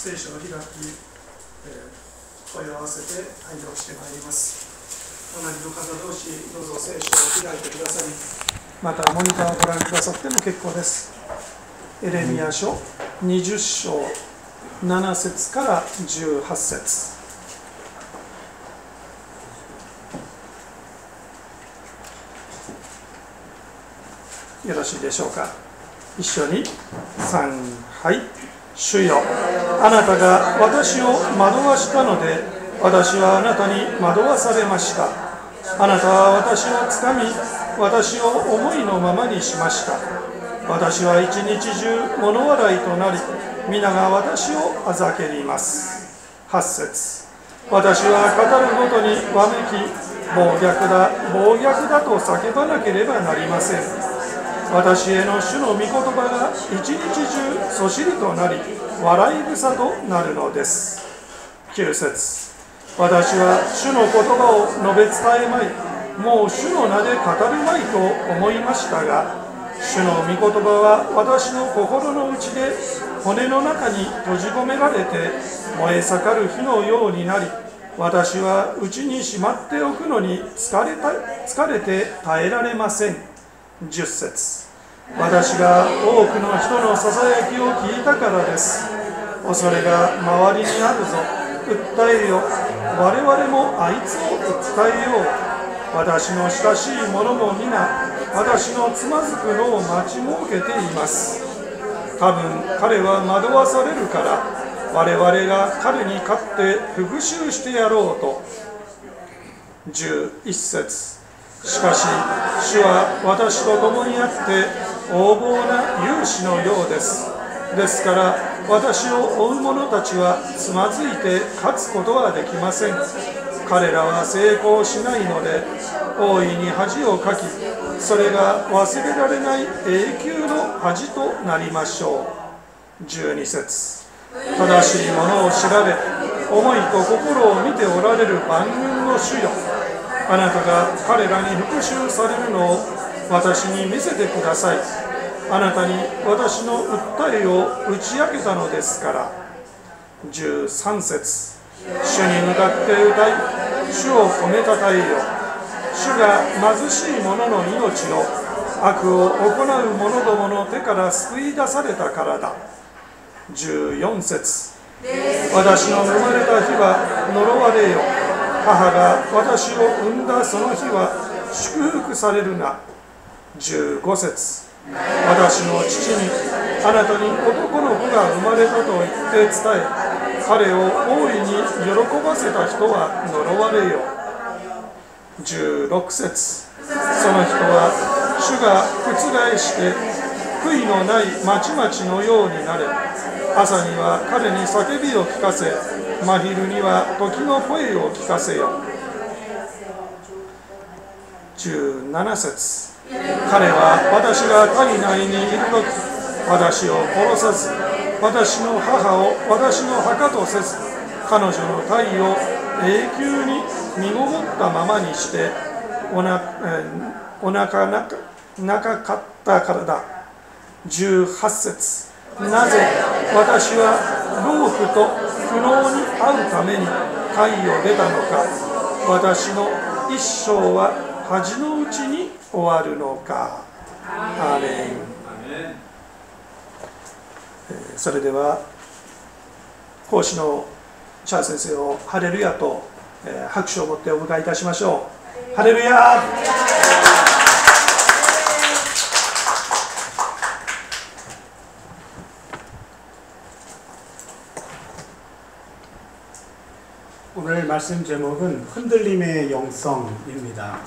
聖書を開き、声を合わせて拝読してまいります。おなじの方同士、どうぞ聖書を開いてくださり、またモニターをご覧くださっても結構です。エレミヤ書20章7節から18節。よろしいでしょうか。一緒に3、はい。主よ、あなたが私を惑わしたので、私はあなたに惑わされました。あなたは私をつかみ、私を思いのままにしました。私は一日中物笑いとなり、皆が私をあざけります。8節。私は語るごとにわめき、暴虐だ、暴虐だと叫ばなければなりません。私への主の御言葉が一日中そしりとなり、笑い草となるのです。9節。私は主の言葉を述べ伝えまい、もう主の名で語るまいと思いましたが、主の御言葉は私の心の内で骨の中に閉じ込められて燃え盛る火のようになり、私は内にしまっておくのに疲れて耐えられません。10節。私が多くの人のささやきを聞いたからです。恐れが周りにあるぞ、訴えよ。我々もあいつを訴えよう。私の親しい者も皆、私のつまずくのを待ち設けています。多分彼は惑わされるから、我々が彼に勝って復讐してやろうと。11節。しかし主は私と共にあって横暴な勇士のようです。ですから私を追う者たちはつまずいて勝つことはできません。彼らは成功しないので大いに恥をかき、それが忘れられない永久の恥となりましょう。12節。正しいものを調べ、思いと心を見ておられる万軍の主よ、あなたが彼らに復讐されるのを私に見せてください。あなたに私の訴えを打ち明けたのですから。13節。主に向かって歌い、主を褒めたたえよ。主が貧しい者の命を、悪を行う者どもの手から救い出されたからだ。14節。私の生まれた日は呪われよ。母が私を産んだその日は祝福されるな。15節。私の父にあなたに男の子が生まれたと言って伝え、彼を大いに喜ばせた人は呪われよ。16節。その人は主が覆して悔いのないまちまちのようになれ。朝には彼に叫びを聞かせ、真昼には時の声を聞かせよ。17節。彼は私が体内にいるとき、私を殺さず、私の母を私の墓とせず、彼女の体を永久に身ごもったままにしておなかなかったからだ。18節。なぜ私は労苦と苦悩に遭うために体を出たのか。私の一生は恥のうちに終わるのか。アーメン。それでは講師のチャー先生をハレルヤと拍手を持ってお迎えいたしましょう。ハレルヤ。오늘 말씀 제목은 흔들림의 영성입니다.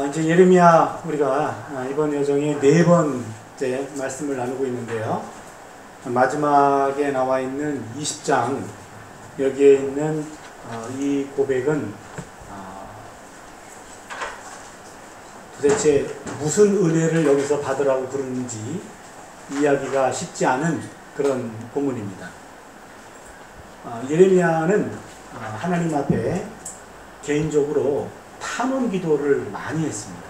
이제 예레미야 우리가 이번 여정의 4번째 말씀을 나누고 있는데요. 마지막에 나와 있는 20장 여기에 있는 이 고백은 도대체 무슨 은혜를 여기서 받으라고 부르는지 이야기가 쉽지 않은 그런 본문입니다. 예레미야는 하나님 앞에 개인적으로 탄원 기도를 많이 했습니다.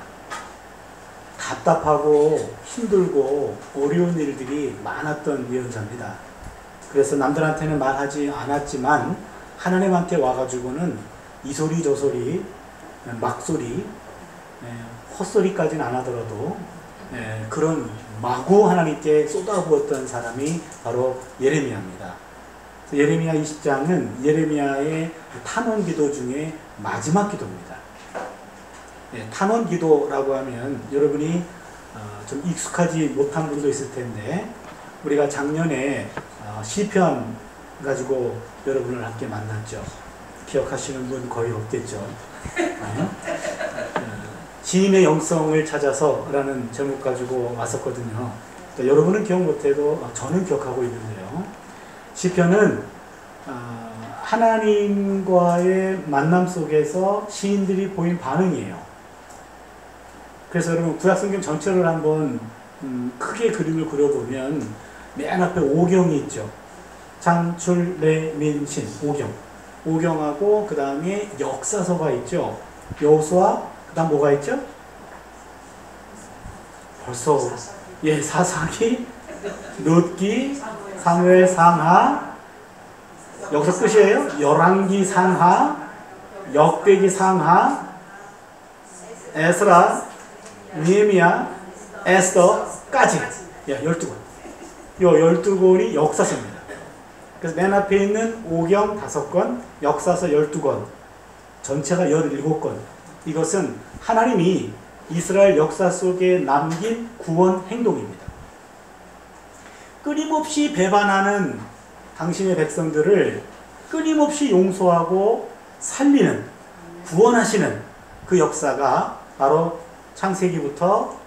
답답하고 힘들고 어려운 일들이 많았던 예언자입니다. 그래서 남들한테는 말하지 않았지만 하나님한테 와가지고는 이 소리 저 소리 막소리 헛소리까지는 안 하더라도 그런 마구 하나님께 쏟아부었던 사람이 바로 예레미야입니다. 예레미야 20장은 예레미야의 탄원 기도 중에 마지막 기도입니다. 탄원 기도라고 하면 여러분이 좀 익숙하지 못한 분도 있을 텐데, 우리가 작년에 시편 가지고 여러분을 함께 만났죠. 기억하시는 분 거의 없겠죠. 시인의 영성을 찾아서 라는 제목 가지고 왔었거든요. 여러분은 기억 못해도 저는 기억하고 있는데요. 시편은 하나님과의 만남 속에서 시인들이 보인 반응이에요. 그래서 여러분 구약성경 전체를 한번 크게 그림을 그려보면 맨 앞에 오경이 있죠. 장출, 래, 민, 신, 오경하고 그 다음에 역사서가 있죠. 여호수아, 그 다음 뭐가 있죠? 벌써 사사기, 룻기, 사무엘 상하, 여기서 끝이에요. 열왕기 상하, 역대기 상하, 에스라, 느헤미야, 에스더까지 12권. 이 12권이 역사서입니다. 그래서 맨 앞에 있는 오경 5권, 역사서 12권, 전체가 17권. 이것은 하나님이 이스라엘 역사 속에 남긴 구원 행동입니다. 끊임없이 배반하는 당신의 백성들을 끊임없이 용서하고 살리는, 구원하시는 그 역사가 바로 창세기부터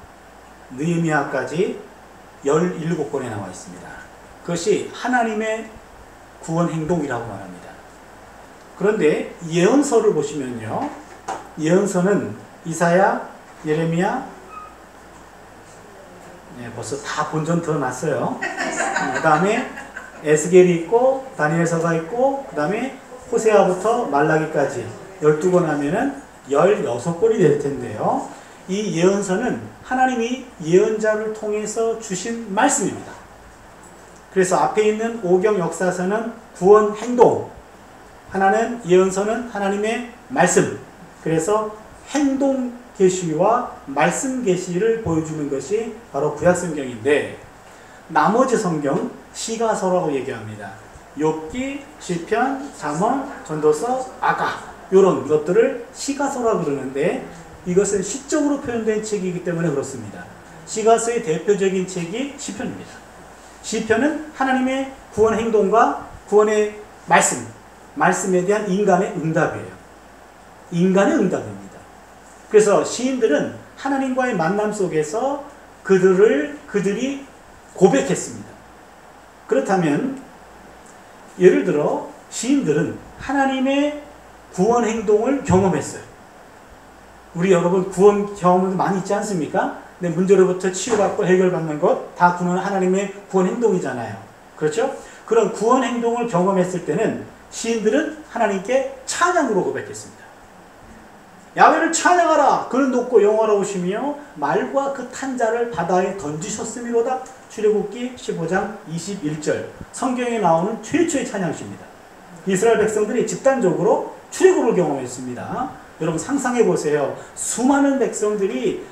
느헤미야까지 17권에 나와 있습니다. 그것이 하나님의 구원 행동이라고 말합니다. 그런데 예언서를 보시면요, 예언서는 이사야, 예레미야, 벌써 다 본전 드러났어요. 그 다음에 에스겔이 있고 다니엘서가 있고 그 다음에 호세아부터 말라기까지 12권 하면은 16권이 될 텐데요. 이 예언서는 하나님이 예언자를 통해서 주신 말씀입니다. 그래서 앞에 있는 오경 역사서는 구원 행동, 하나는 예언서는 하나님의 말씀. 그래서 행동 계시와 말씀 계시를 보여주는 것이 바로 구약성경인데, 나머지 성경 시가서라고 얘기합니다. 욥기, 시편, 잠언, 전도서, 아가, 이런 것들을 시가서라고 그러는데, 이것은 시적으로 표현된 책이기 때문에 그렇습니다. 시가서의 대표적인 책이 시편입니다. 시편은 하나님의 구원 행동과 구원의 말씀에 대한 인간의 응답이에요. 인간의 응답입니다. 그래서 시인들은 하나님과의 만남 속에서 그들이 고백했습니다. 그렇다면 예를 들어 시인들은 하나님의 구원 행동을 경험했어요. 우리 여러분 구원 경험도 많이 있지 않습니까? 내 문제로부터 치유받고 해결받는 것 다 그는 하나님의 구원 행동이잖아요. 그렇죠? 그런 구원 행동을 경험했을 때는 시인들은 하나님께 찬양으로 고백했습니다. 야훼를 찬양하라. 그는 높고 영화로우시며 말과 그 탄자를 바다에 던지셨음이로다. 출애굽기 15장 21절. 성경에 나오는 최초의 찬양시입니다. 이스라엘 백성들이 집단적으로 출애굽을 경험했습니다. 여러분 상상해 보세요. 수많은 백성들이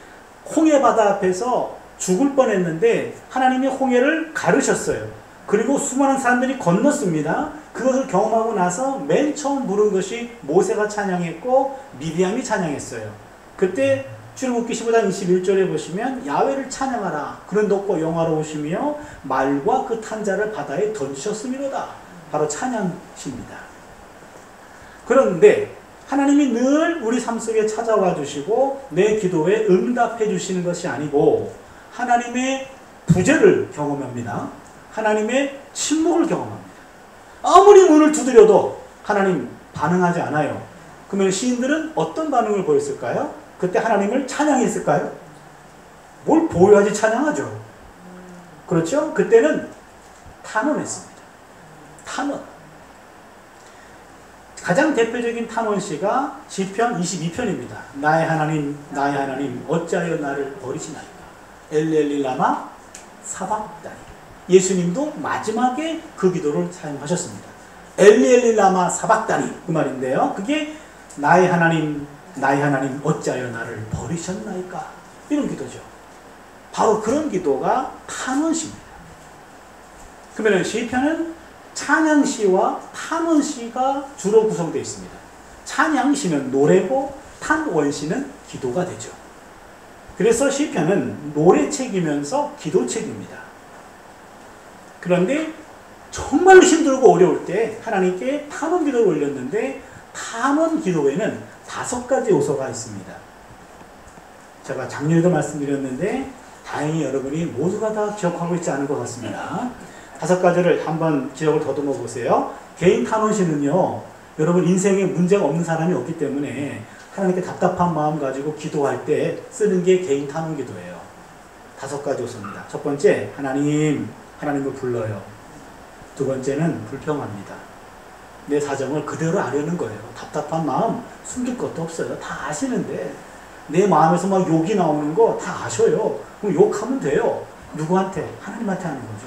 홍해 바다 앞에서 죽을 뻔했는데 하나님이 홍해를 가르셨어요. 그리고 수많은 사람들이 건넜습니다. 그것을 경험하고 나서 맨 처음 부른 것이 모세가 찬양했고 미디암이 찬양했어요. 그때 출애굽기 15장 21절에 보시면 야훼를 찬양하라. 그는 높고 영화로우시며 말과 그 탄자를 바다에 던지셨음이로다. 바로 찬양시입니다. 그런데 하나님이 늘 우리 삶 속에 찾아와 주시고 내 기도에 응답해 주시는 것이 아니고 하나님의 부재를 경험합니다. 하나님의 침묵을 경험합니다. 아무리 문을 두드려도 하나님 반응하지 않아요. 그러면 시인들은 어떤 반응을 보였을까요? 그때 하나님을 찬양했을까요? 뭘 보여야지 찬양하죠. 그렇죠? 그때는 탄원했습니다. 탄원. 가장 대표적인 탄원시가 시편 22편입니다. 나의 하나님 어찌하여 나를 버리시나이까. 엘리엘리 라마 사박다니. 예수님도 마지막에 그 기도를 사용하셨습니다. 엘리 엘리 라마 사박다니 그 말인데요. 그게 나의 하나님 어찌하여 나를 버리셨나이까, 이런 기도죠. 바로 그런 기도가 탄원시입니다. 그러면 시편은 찬양시와 탄원시가 주로 구성되어 있습니다. 찬양시는 노래고 탄원시는 기도가 되죠. 그래서 시편은 노래책이면서 기도책입니다. 그런데 정말 힘들고 어려울 때 하나님께 탄원 기도를 올렸는데, 탄원 기도에는 5가지 요소가 있습니다. 제가 작년에도 말씀드렸는데 다행히 여러분이 모두가 다 기억하고 있지 않은 것 같습니다. 5가지를 한번 기억을 더듬어 보세요. 개인 탄원시는요, 여러분 인생에 문제가 없는 사람이 없기 때문에 하나님께 답답한 마음 가지고 기도할 때 쓰는 게 개인 탄원 기도예요. 5가지 요소입니다. 첫 번째, 하나님을 불러요. 두 번째는 불평합니다. 내 사정을 그대로 아려는 거예요. 답답한 마음 숨길 것도 없어요. 다 아시는데 내 마음에서 막 욕이 나오는 거 다 아셔요. 그럼 욕하면 돼요. 누구한테? 하나님한테 하는 거죠.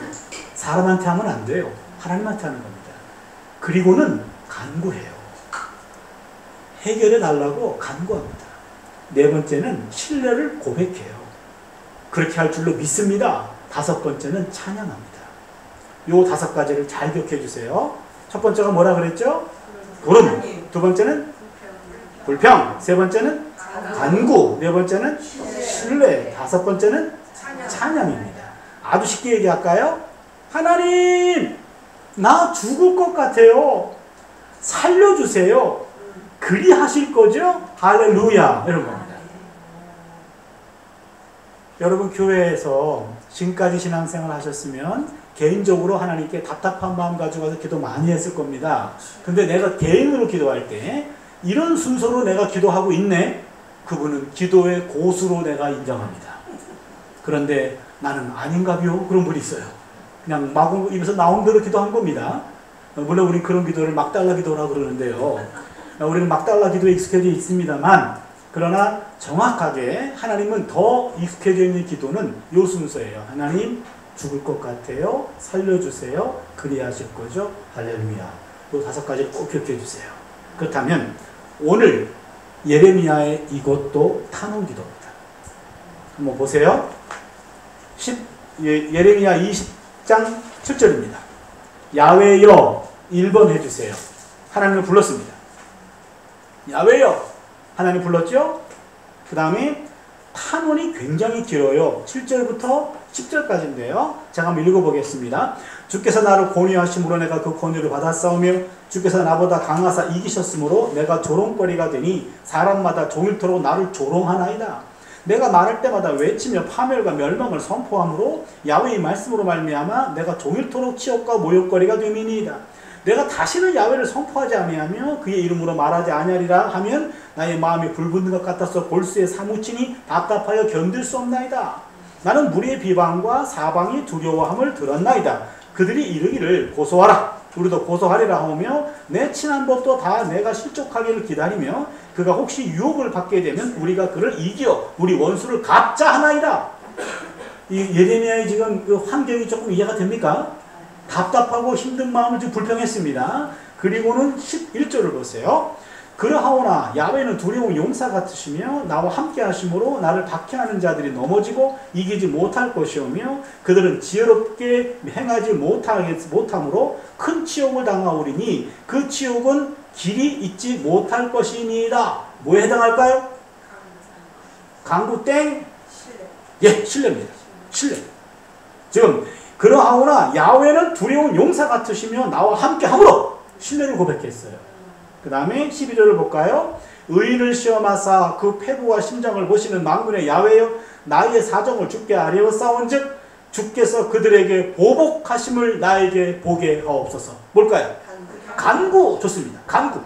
사람한테 하면 안 돼요. 하나님한테 하는 겁니다. 그리고는 간구해요. 해결해 달라고 간구합니다. 네 번째는 신뢰를 고백해요. 그렇게 할 줄로 믿습니다. 5번째는 찬양합니다. 요 5가지를 잘 기억해 주세요. 첫 번째가 뭐라 그랬죠? 부름. 두 번째는 불평. 세 번째는 간구. 네 번째는 신뢰. 5번째는 찬양입니다. 아주 쉽게 얘기할까요? 하나님, 나 죽을 것 같아요. 살려주세요. 그리 하실 거죠? 할렐루야. 이런 겁니다. 여러분 교회에서 지금까지 신앙생활 하셨으면 개인적으로 하나님께 답답한 마음 가지고 가서 기도 많이 했을 겁니다. 근데 내가 개인으로 기도할 때 이런 순서로 내가 기도하고 있네? 그분은 기도의 고수로 내가 인정합니다. 그런데 나는 아닌가비요? 그런 분이 있어요. 그냥 마구 입에서 나온 대로 기도한 겁니다. 물론 우린 그런 기도를 막달라 기도라고 그러는데요. 우리는 막달라 기도에 익숙해져 있습니다만, 그러나 정확하게 하나님은 더 익숙해져 있는 기도는 요 순서예요. 하나님, 죽을 것 같아요. 살려주세요. 그리하실 거죠. 할렐루야. 요 5가지를 꼭 기억해 주세요. 그렇다면 오늘 예레미야의 이것도 탄원 기도입니다. 한번 보세요. 예레미야 20장 7절입니다. 야훼여 1번 해주세요. 하나님을 불렀습니다. 야훼여 하나님 불렀죠? 그 다음에 탄원이 굉장히 길어요. 7절부터 10절까지인데요. 제가 한번 읽어보겠습니다. 주께서 나를 권유하심으로 내가 그 권유를 받았사오며 주께서 나보다 강하사 이기셨으므로 내가 조롱거리가 되니 사람마다 종일토록 나를 조롱하나이다. 내가 말할 때마다 외치며 파멸과 멸망을 선포함으로 야훼의 말씀으로 말미암아 내가 종일토록 치욕과 모욕거리가 됨이니이다. 내가 다시는 야훼를 선포하지 아니하며 그의 이름으로 말하지 아니하리라 하면 나의 마음이 불붙는 것 같아서 골수에 사무치니 답답하여 견딜 수 없나이다. 나는 무리의 비방과 사방이 두려워함을 들었나이다. 그들이 이르기를 고소하라. 우리도 고소하리라 하며 내 친한 법도 다 내가 실족하기를 기다리며 그가 혹시 유혹을 받게 되면 우리가 그를 이겨 우리 원수를 갚자 하나이다. 이 예레미야의 지금 그 환경이 조금 이해가 됩니까? 답답하고 힘든 마음을 지금 불평했습니다. 그리고는 11절을 보세요. 그러하오나 야훼는 두려운 용사 같으시며 나와 함께 하심으로 나를 박해하는 자들이 넘어지고 이기지 못할 것이오며 그들은 지혜롭게 행하지 못함으로 큰 치욕을 당하오리니 그 치욕은 길이 있지 못할 것이니이다. 뭐에 해당할까요? 강구 땡? 예, 신뢰입니다. 신뢰. 지금 그러하오나 야훼는 두려운 용사 같으시며 나와 함께 함으로 신뢰를 고백했어요. 그 다음에 12절을 볼까요? 의인을 시험하사 그 패부와 심장을 보시는 만군의 야훼여 나의 사정을 주께 아뢰었사온즉 주께서 그들에게 보복하심을 나에게 보게 하옵소서. 뭘까요? 간구. 좋습니다. 간구.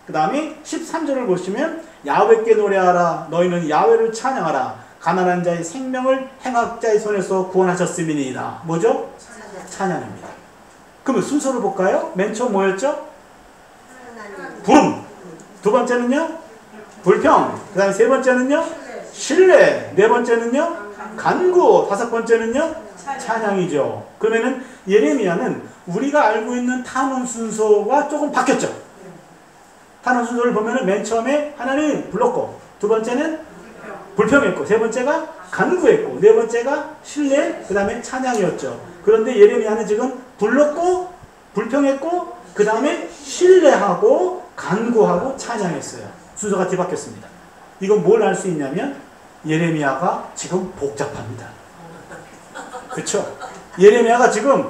그 다음에 13절을 보시면 야훼께 노래하라. 너희는 야훼를 찬양하라. 가난한 자의 생명을 행악자의 손에서 구원하셨음이니이다. 뭐죠? 찬양입니다. 그러면 순서를 볼까요? 맨 처음 뭐였죠? 부름. 두 번째는요? 불평. 그 다음에 세 번째는요? 신뢰. 네 번째는요? 간구. 5번째는요? 찬양이죠. 그러면은 예레미야는 우리가 알고 있는 탄원 순서가 조금 바뀌었죠. 탄원 순서를 보면은 맨 처음에 하나님 불렀고, 두 번째는 불평했고, 세 번째가 간구했고, 네 번째가 신뢰, 그 다음에 찬양이었죠. 그런데 예레미야는 지금 불렀고, 불평했고, 그 다음에 신뢰하고, 간구하고, 찬양했어요. 순서가 뒤바뀌었습니다. 이건 뭘 알 수 있냐면 예레미야가 지금 복잡합니다. 그렇죠? 예레미야가 지금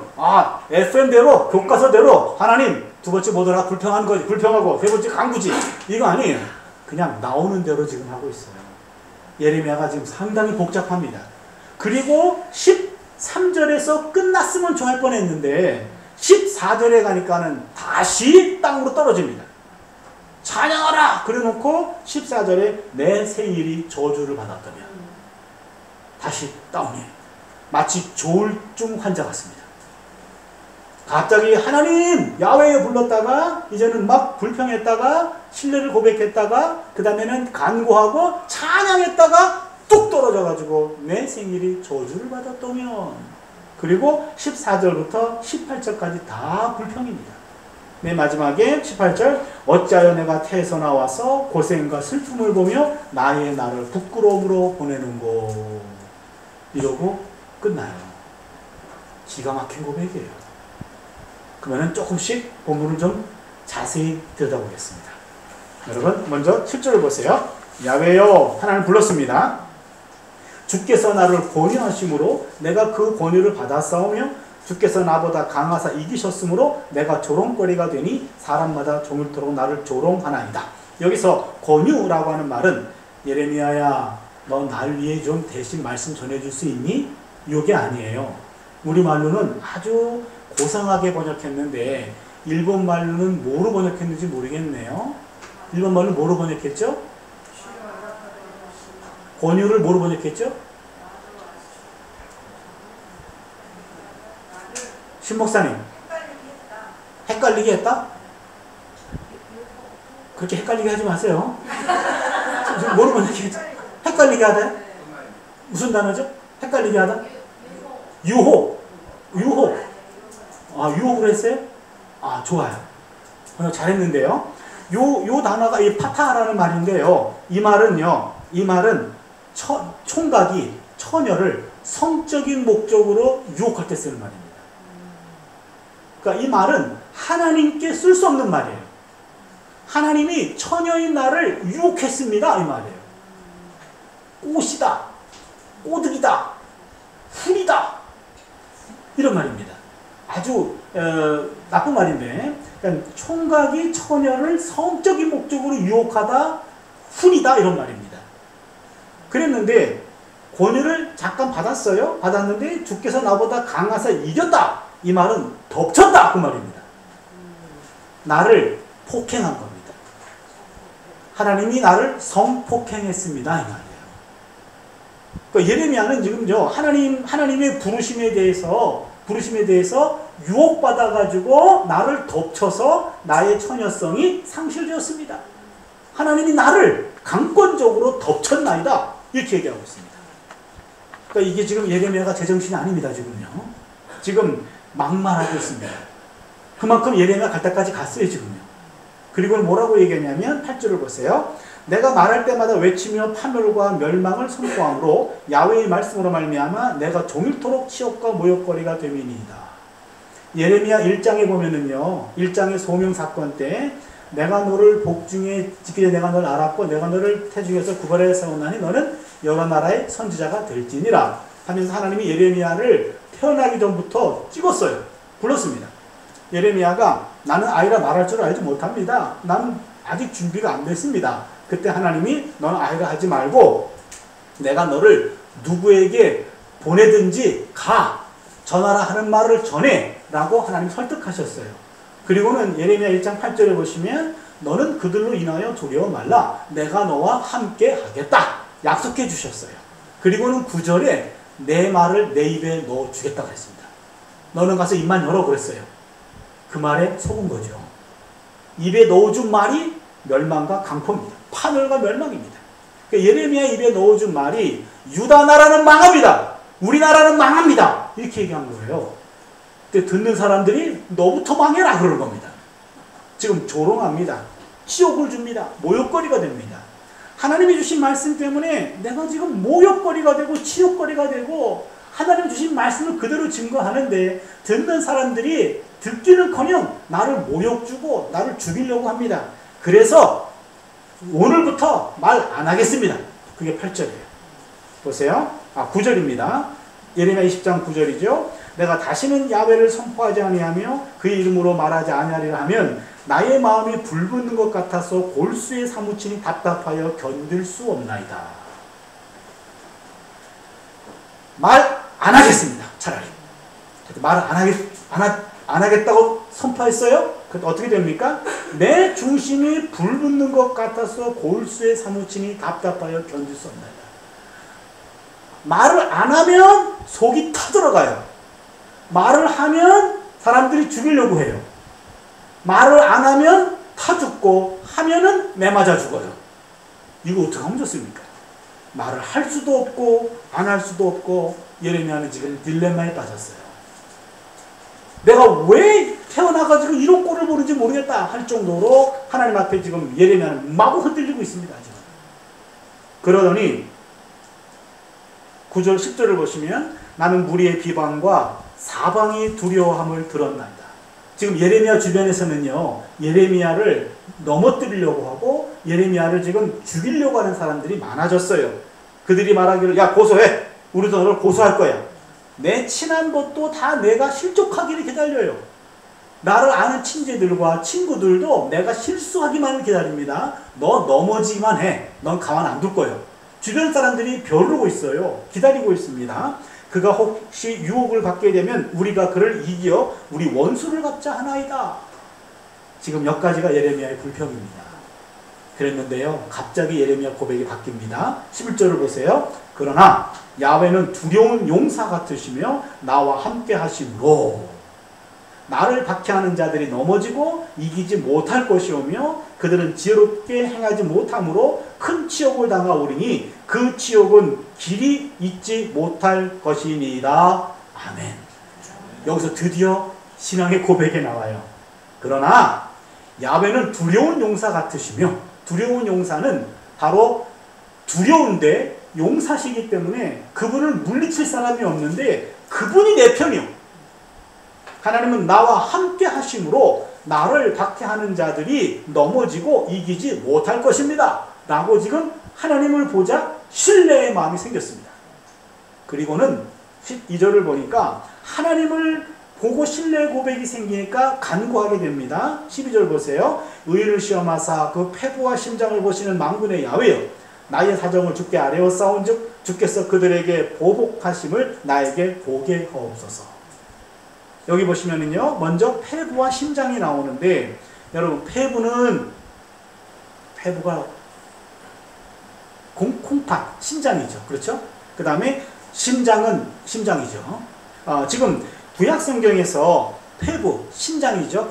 FM대로 교과서대로 하나님 두 번째 뭐더라? 불평한 거지, 불평하고 세 번째 간구지, 이거 아니에요. 그냥 나오는 대로 지금 하고 있어요. 예레미야가 지금 상당히 복잡합니다. 그리고 13절에서 끝났으면 좋을 뻔했는데 14절에 가니까는 다시 땅으로 떨어집니다. 찬양하라! 그래놓고 14절에 내 생일이 저주를 받았다며 다시 다운이에요. 마치 조울증 환자 같습니다. 갑자기 하나님 야훼에 불렀다가 이제는 막 불평했다가 신뢰를 고백했다가 그 다음에는 간구하고 찬양했다가 뚝 떨어져가지고 내 생일이 저주를 받았다면, 그리고 14절부터 18절까지 다 불평입니다. 맨 마지막에 18절, 어찌하여 내가 태에서 나와서 고생과 슬픔을 보며 나의 나를 부끄러움으로 보내는고, 이러고 끝나요. 기가 막힌 고백이에요. 그러면 조금씩 본문을 좀 자세히 들여다보겠습니다. 여러분 먼저 7절을 보세요. 야훼여, 하나님 불렀습니다. 주께서 나를 권유하심으로 내가 그 권유를 받았사오며 주께서 나보다 강하사 이기셨으므로 내가 조롱거리가 되니 사람마다 종일토록 나를 조롱하나이다. 여기서 권유라고 하는 말은 예레미야야 너 날 위해 좀 대신 말씀 전해줄 수 있니? 이게 아니에요. 우리말로는 아주 고상하게 번역했는데 일본말로는 뭐로 번역했는지 모르겠네요. 일본말로 뭐로 번역했죠? 권유를 뭐로 번역했죠? 신목사님, 헷갈리게 했다? 그렇게 헷갈리게 하지 마세요. 뭐로 번역했죠? 헷갈리게 하다? 무슨 단어죠? 헷갈리게 하다? 유혹. 유혹을 했어요? 좋아요. 잘했는데요. 요 단어가 이 파타라는 말인데요. 이 말은 총각이 처녀를 성적인 목적으로 유혹할 때 쓰는 말입니다. 그러니까 이 말은 하나님께 쓸 수 없는 말이에요. 하나님이 처녀인 나를 유혹했습니다, 이 말이에요. 꽃이다, 꼬득이다, 풀이다, 이런 말입니다. 아주 나쁜 말인데, 그러니까 총각이 처녀를 성적인 목적으로 유혹하다, 풀이다, 이런 말입니다. 그랬는데 권유를 잠깐 받았어요. 받았는데 주께서 나보다 강하사 이겼다, 이 말은 덮쳤다, 그 말입니다. 나를 폭행한 겁니다. 하나님이 나를 성폭행했습니다, 이 말이에요. 그러니까 예레미야는 지금 하나님의 부르심에 대해서 유혹받아가지고 나를 덮쳐서 나의 처녀성이 상실되었습니다. 하나님이 나를 강권적으로 덮쳤나이다, 이렇게 얘기하고 있습니다. 그러니까 이게 지금 예레미야가 제정신이 아닙니다, 지금요. 지금 막말하고 있습니다. 그만큼 예레미야 갈 때까지 갔어요, 지금요. 그리고 뭐라고 얘기했냐면 8절을 보세요. 내가 말할 때마다 외치며 파멸과 멸망을 선포함으로 야훼의 말씀으로 말미암아 내가 종일토록 치욕과 모욕거리가 됨이니이다. 예레미야 1장에 보면은요, 1장의 소명 사건 때 내가 너를 복중에 지키되 내가 너를 알았고 내가 너를 태중에서 구별해 세웠나니 너는 여러 나라의 선지자가 될지니라 하면서 하나님이 예레미야를 태어나기 전부터 찍었어요. 불렀습니다. 예레미야가 나는 아이라 말할 줄 알지 못합니다. 나는 아직 준비가 안 됐습니다. 그때 하나님이 너는 아이라 하지 말고 내가 너를 누구에게 보내든지 가, 전하라 하는 말을 전해 라고 하나님 설득하셨어요. 그리고는 예레미야 1장 8절에 보시면 너는 그들로 인하여 두려워 말라, 내가 너와 함께 하겠다 약속해 주셨어요. 그리고는 9절에 내 말을 내 입에 넣어 주겠다고 했습니다. 너는 가서 입만 열어 그랬어요. 그 말에 속은 거죠. 입에 넣어준 말이 멸망과 강포입니다. 파멸과 멸망입니다. 그러니까 예레미야 입에 넣어준 말이 유다 나라는 망합니다. 우리나라는 망합니다. 이렇게 얘기한 거예요. 근데 듣는 사람들이 너부터 망해라 그러는 겁니다. 지금 조롱합니다. 치욕을 줍니다. 모욕거리가 됩니다. 하나님이 주신 말씀 때문에 내가 지금 모욕거리가 되고 치욕거리가 되고 하나님 주신 말씀을 그대로 증거하는데 듣는 사람들이 듣기는커녕 나를 모욕 주고 나를 죽이려고 합니다. 그래서 오늘부터 말 안 하겠습니다. 그게 8절이에요. 보세요. 9절입니다. 예레미야 20장 9절이죠. 내가 다시는 야훼를 선포하지 아니하며 그의 이름으로 말하지 아니하리라 하면 나의 마음이 불붙는 것 같아서 골수에 사무치니 답답하여 견딜 수 없나이다. 말 안 하겠습니다. 차라리. 말을 안 하겠다고 선포했어요? 그때 어떻게 됩니까? 내 중심이 불붙는 것 같아서 골수에 사무치니 답답하여 견딜 수 없나이다. 말을 안 하면 속이 터들어가요. 말을 하면 사람들이 죽이려고 해요. 말을 안 하면 타 죽고 하면은 매 맞아 죽어요. 이거 어떻게 하면 좋습니까? 말을 할 수도 없고 안 할 수도 없고 예레미야는 지금 딜레마에 빠졌어요. 내가 왜 태어나가지고 이런 꼴을 보는지 모르겠다 할 정도로 하나님 앞에 지금 예레미야는 마구 흔들리고 있습니다. 지금. 그러더니 9절 10절을 보시면 나는 무리의 비방과 사방이 두려워함을 들었나이다. 지금 예레미야 주변에서는요, 예레미야를 넘어뜨리려고 하고 예레미야를 지금 죽이려고 하는 사람들이 많아졌어요. 그들이 말하기를 야 고소해. 우리도 너를 고소할 거야. 내 친한 것도 다 내가 실족하기를 기다려요. 나를 아는 친지들과 친구들도 내가 실수하기만을 기다립니다. 너 넘어지기만 해. 넌 가만 안 둘 거예요. 주변 사람들이 벼르고 있어요. 기다리고 있습니다. 그가 혹시 유혹을 받게 되면 우리가 그를 이겨 우리 원수를 갚자 하나이다. 지금 여기까지가 예레미야의 불평입니다. 그랬는데요, 갑자기 예레미야 고백이 바뀝니다. 11절을 보세요. 그러나 야훼는 두려운 용사 같으시며 나와 함께 하심으로 나를 박해하는 자들이 넘어지고 이기지 못할 것이오며 그들은 지혜롭게 행하지 못함으로 큰 치욕을 당하오리니 그 치욕은 길이 잊지 못할 것이니이다. 아멘. 여기서 드디어 신앙의 고백이 나와요. 그러나 야훼는 두려운 용사 같으시며, 두려운 용사는 바로 두려운데 용사시기 때문에 그분을 물리칠 사람이 없는데 그분이 내 편이요. 하나님은 나와 함께 하심으로 나를 박해하는 자들이 넘어지고 이기지 못할 것입니다. 라고 지금 하나님을 보자 신뢰의 마음이 생겼습니다. 그리고는 12절을 보니까 하나님을 보고 신뢰의 고백이 생기니까 간구하게 됩니다. 12절 보세요. 의를 시험하사 그 패부와 심장을 보시는 만군의 야훼여 나의 사정을 주께 아뢰어 싸운즉 주께서 그들에게 보복하심을 나에게 보게 하옵소서. 여기 보시면은요, 먼저 폐부와 심장이 나오는데, 여러분, 폐부가 콩팥, 심장이죠. 그렇죠? 그 다음에 심장은 심장이죠. 지금 구약성경에서 폐부, 심장이죠.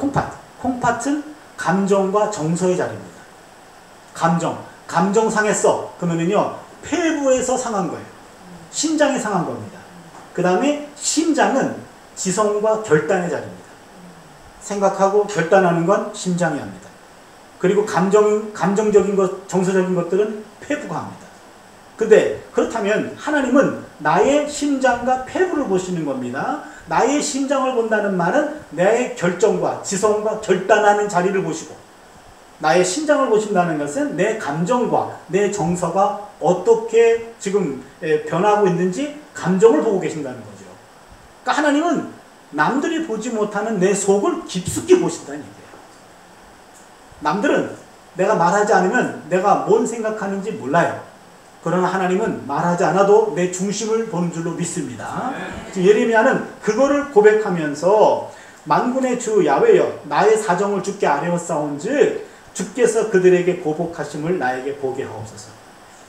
콩팥은 감정과 정서의 자리입니다. 감정 상했어. 그러면은요, 폐부에서 상한 거예요. 심장이 상한 겁니다. 그 다음에 심장은 지성과 결단의 자리입니다. 생각하고 결단하는 건 심장이 합니다. 그리고 감정적인 것, 정서적인 것들은 폐부가 합니다. 근데 그렇다면 하나님은 나의 심장과 폐부를 보시는 겁니다. 나의 심장을 본다는 말은 나의 결정과 지성과 결단하는 자리를 보시고, 나의 심장을 보신다는 것은 내 감정과 내 정서가 어떻게 지금 변하고 있는지 감정을 보고 계신다는 거죠. 그러니까 하나님은 남들이 보지 못하는 내 속을 깊숙이 보신다는 얘기예요. 남들은 내가 말하지 않으면 내가 뭔 생각하는지 몰라요. 그러나 하나님은 말하지 않아도 내 중심을 보는 줄로 믿습니다. 예레미야는 그거를 고백하면서 만군의 주 야훼여 나의 사정을 주께 아뢰어 싸운즉 주께서 그들에게 보복하심을 나에게 보게 하옵소서.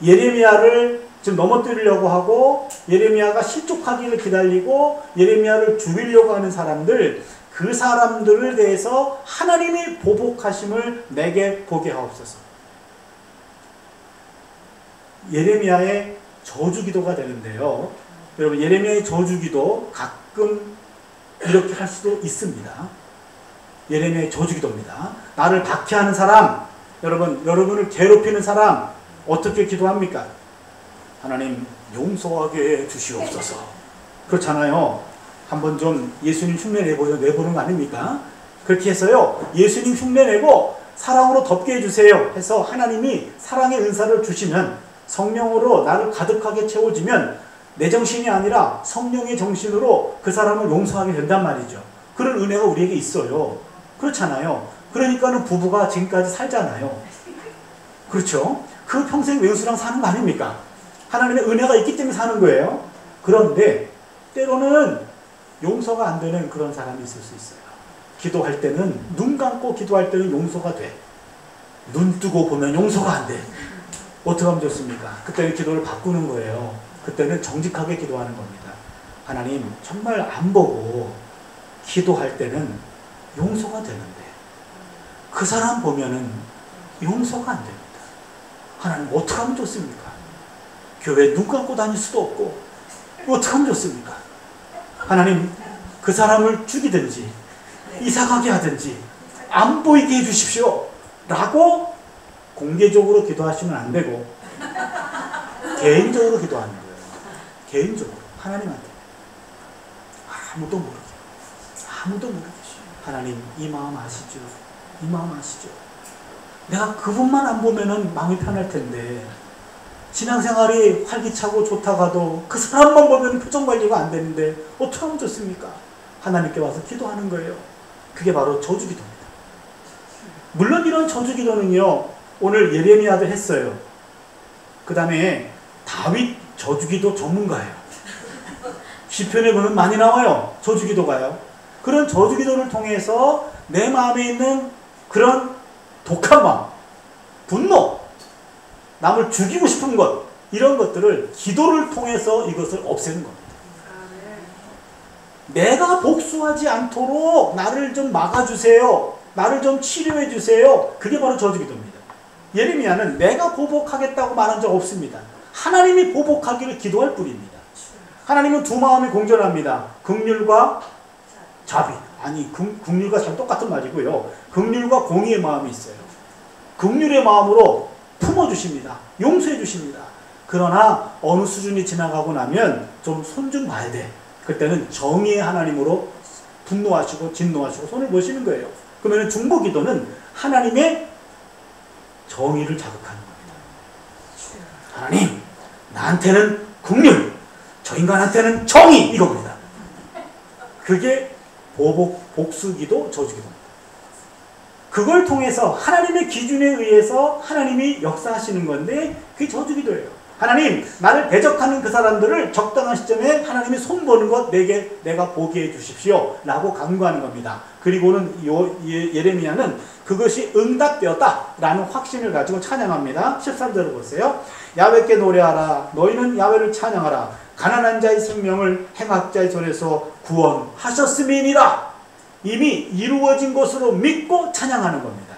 예레미야를 지금 넘어뜨리려고 하고 예레미야가 실족하기를 기다리고 예레미야를 죽이려고 하는 사람들, 그 사람들을 대해서 하나님이 보복하심을 내게 보게 하옵소서. 예레미야의 저주기도가 되는데요. 여러분 예레미야의 저주기도 가끔 이렇게 할 수도 있습니다. 예레미야의 저주기도입니다. 나를 박해하는 사람, 여러분을 괴롭히는 사람 어떻게 기도합니까? 하나님 용서하게 주시옵소서. 그렇잖아요. 한번 좀 예수님 흉내 내보는 거 아닙니까? 그렇게 해서요, 예수님 흉내 내고 사랑으로 덮게 해주세요 해서 하나님이 사랑의 은사를 주시면, 성령으로 나를 가득하게 채워주면 내 정신이 아니라 성령의 정신으로 그 사람을 용서하게 된단 말이죠. 그런 은혜가 우리에게 있어요. 그렇잖아요. 그러니까는 부부가 지금까지 살잖아요. 그렇죠? 그 평생 외우수랑 사는 거 아닙니까? 하나님의 은혜가 있기 때문에 사는 거예요. 그런데 때로는 용서가 안 되는 그런 사람이 있을 수 있어요. 기도할 때는, 눈 감고 기도할 때는 용서가 돼. 눈 뜨고 보면 용서가 안 돼. 어떻게 하면 좋습니까? 그때는 기도를 바꾸는 거예요. 그때는 정직하게 기도하는 겁니다. 하나님 정말 안 보고 기도할 때는 용서가 되는데 그 사람 보면은 용서가 안 됩니다. 하나님 어떻게 하면 좋습니까? 교회 눈 감고 다닐 수도 없고 어떻게 하면 좋습니까? 하나님 그 사람을 죽이든지 이사가게 하든지 안 보이게 해주십시오 라고 공개적으로 기도하시면 안 되고 개인적으로 기도하는 거예요. 개인적으로 하나님한테 아무도 모르게 하나님 이 마음 아시죠? 이 마음 아시죠? 내가 그분만 안 보면은 마음이 편할 텐데 신앙생활이 활기차고 좋다가도 그 사람만 보면 표정 관리가 안 되는데 어떻게 하면 좋습니까? 하나님께 와서 기도하는 거예요. 그게 바로 저주기도입니다. 물론 이런 저주기도는요, 오늘 예레미야도 했어요. 그 다음에 다윗 저주기도 전문가예요. 시편에 보면 많이 나와요. 저주기도가요. 그런 저주기도를 통해서 내 마음에 있는 그런 독한 마음, 분노, 남을 죽이고 싶은 것, 이런 것들을 기도를 통해서 이것을 없애는 겁니다. 내가 복수하지 않도록 나를 좀 막아주세요. 나를 좀 치료해 주세요. 그게 바로 저주기도입니다. 예레미야는 내가 보복하겠다고 말한 적 없습니다. 하나님이 보복하기를 기도할 뿐입니다. 하나님은 두 마음이 공존합니다. 긍휼과 자비. 아니, 긍휼과 자비 똑같은 말이고요. 긍휼과 공의의 마음이 있어요. 긍휼의 마음으로 품어주십니다. 용서해 주십니다. 그러나 어느 수준이 지나가고 나면 좀 손 좀 봐야 돼. 그때는 정의의 하나님으로 분노하시고 진노하시고 손을 보시는 거예요. 그러면 중보기도는 하나님의 정의를 자극하는 겁니다. 하나님, 나한테는 긍휼, 저 인간한테는 정의, 이겁니다. 그게 복수기도, 저주기도입니다. 그걸 통해서 하나님의 기준에 의해서 하나님이 역사하시는 건데 그게 저주기도예요. 하나님, 나를 대적하는 그 사람들을 적당한 시점에 하나님이 손보는 것 내가 보게 해주십시오 라고 간구하는 겁니다. 그리고는 예레미야는 그것이 응답되었다 라는 확신을 가지고 찬양합니다. 13절을 보세요. 야훼께 노래하라. 너희는 야훼를 찬양하라. 가난한 자의 생명을 행악자의 손에서 구원하셨음이니라. 이미 이루어진 것으로 믿고 찬양하는 겁니다.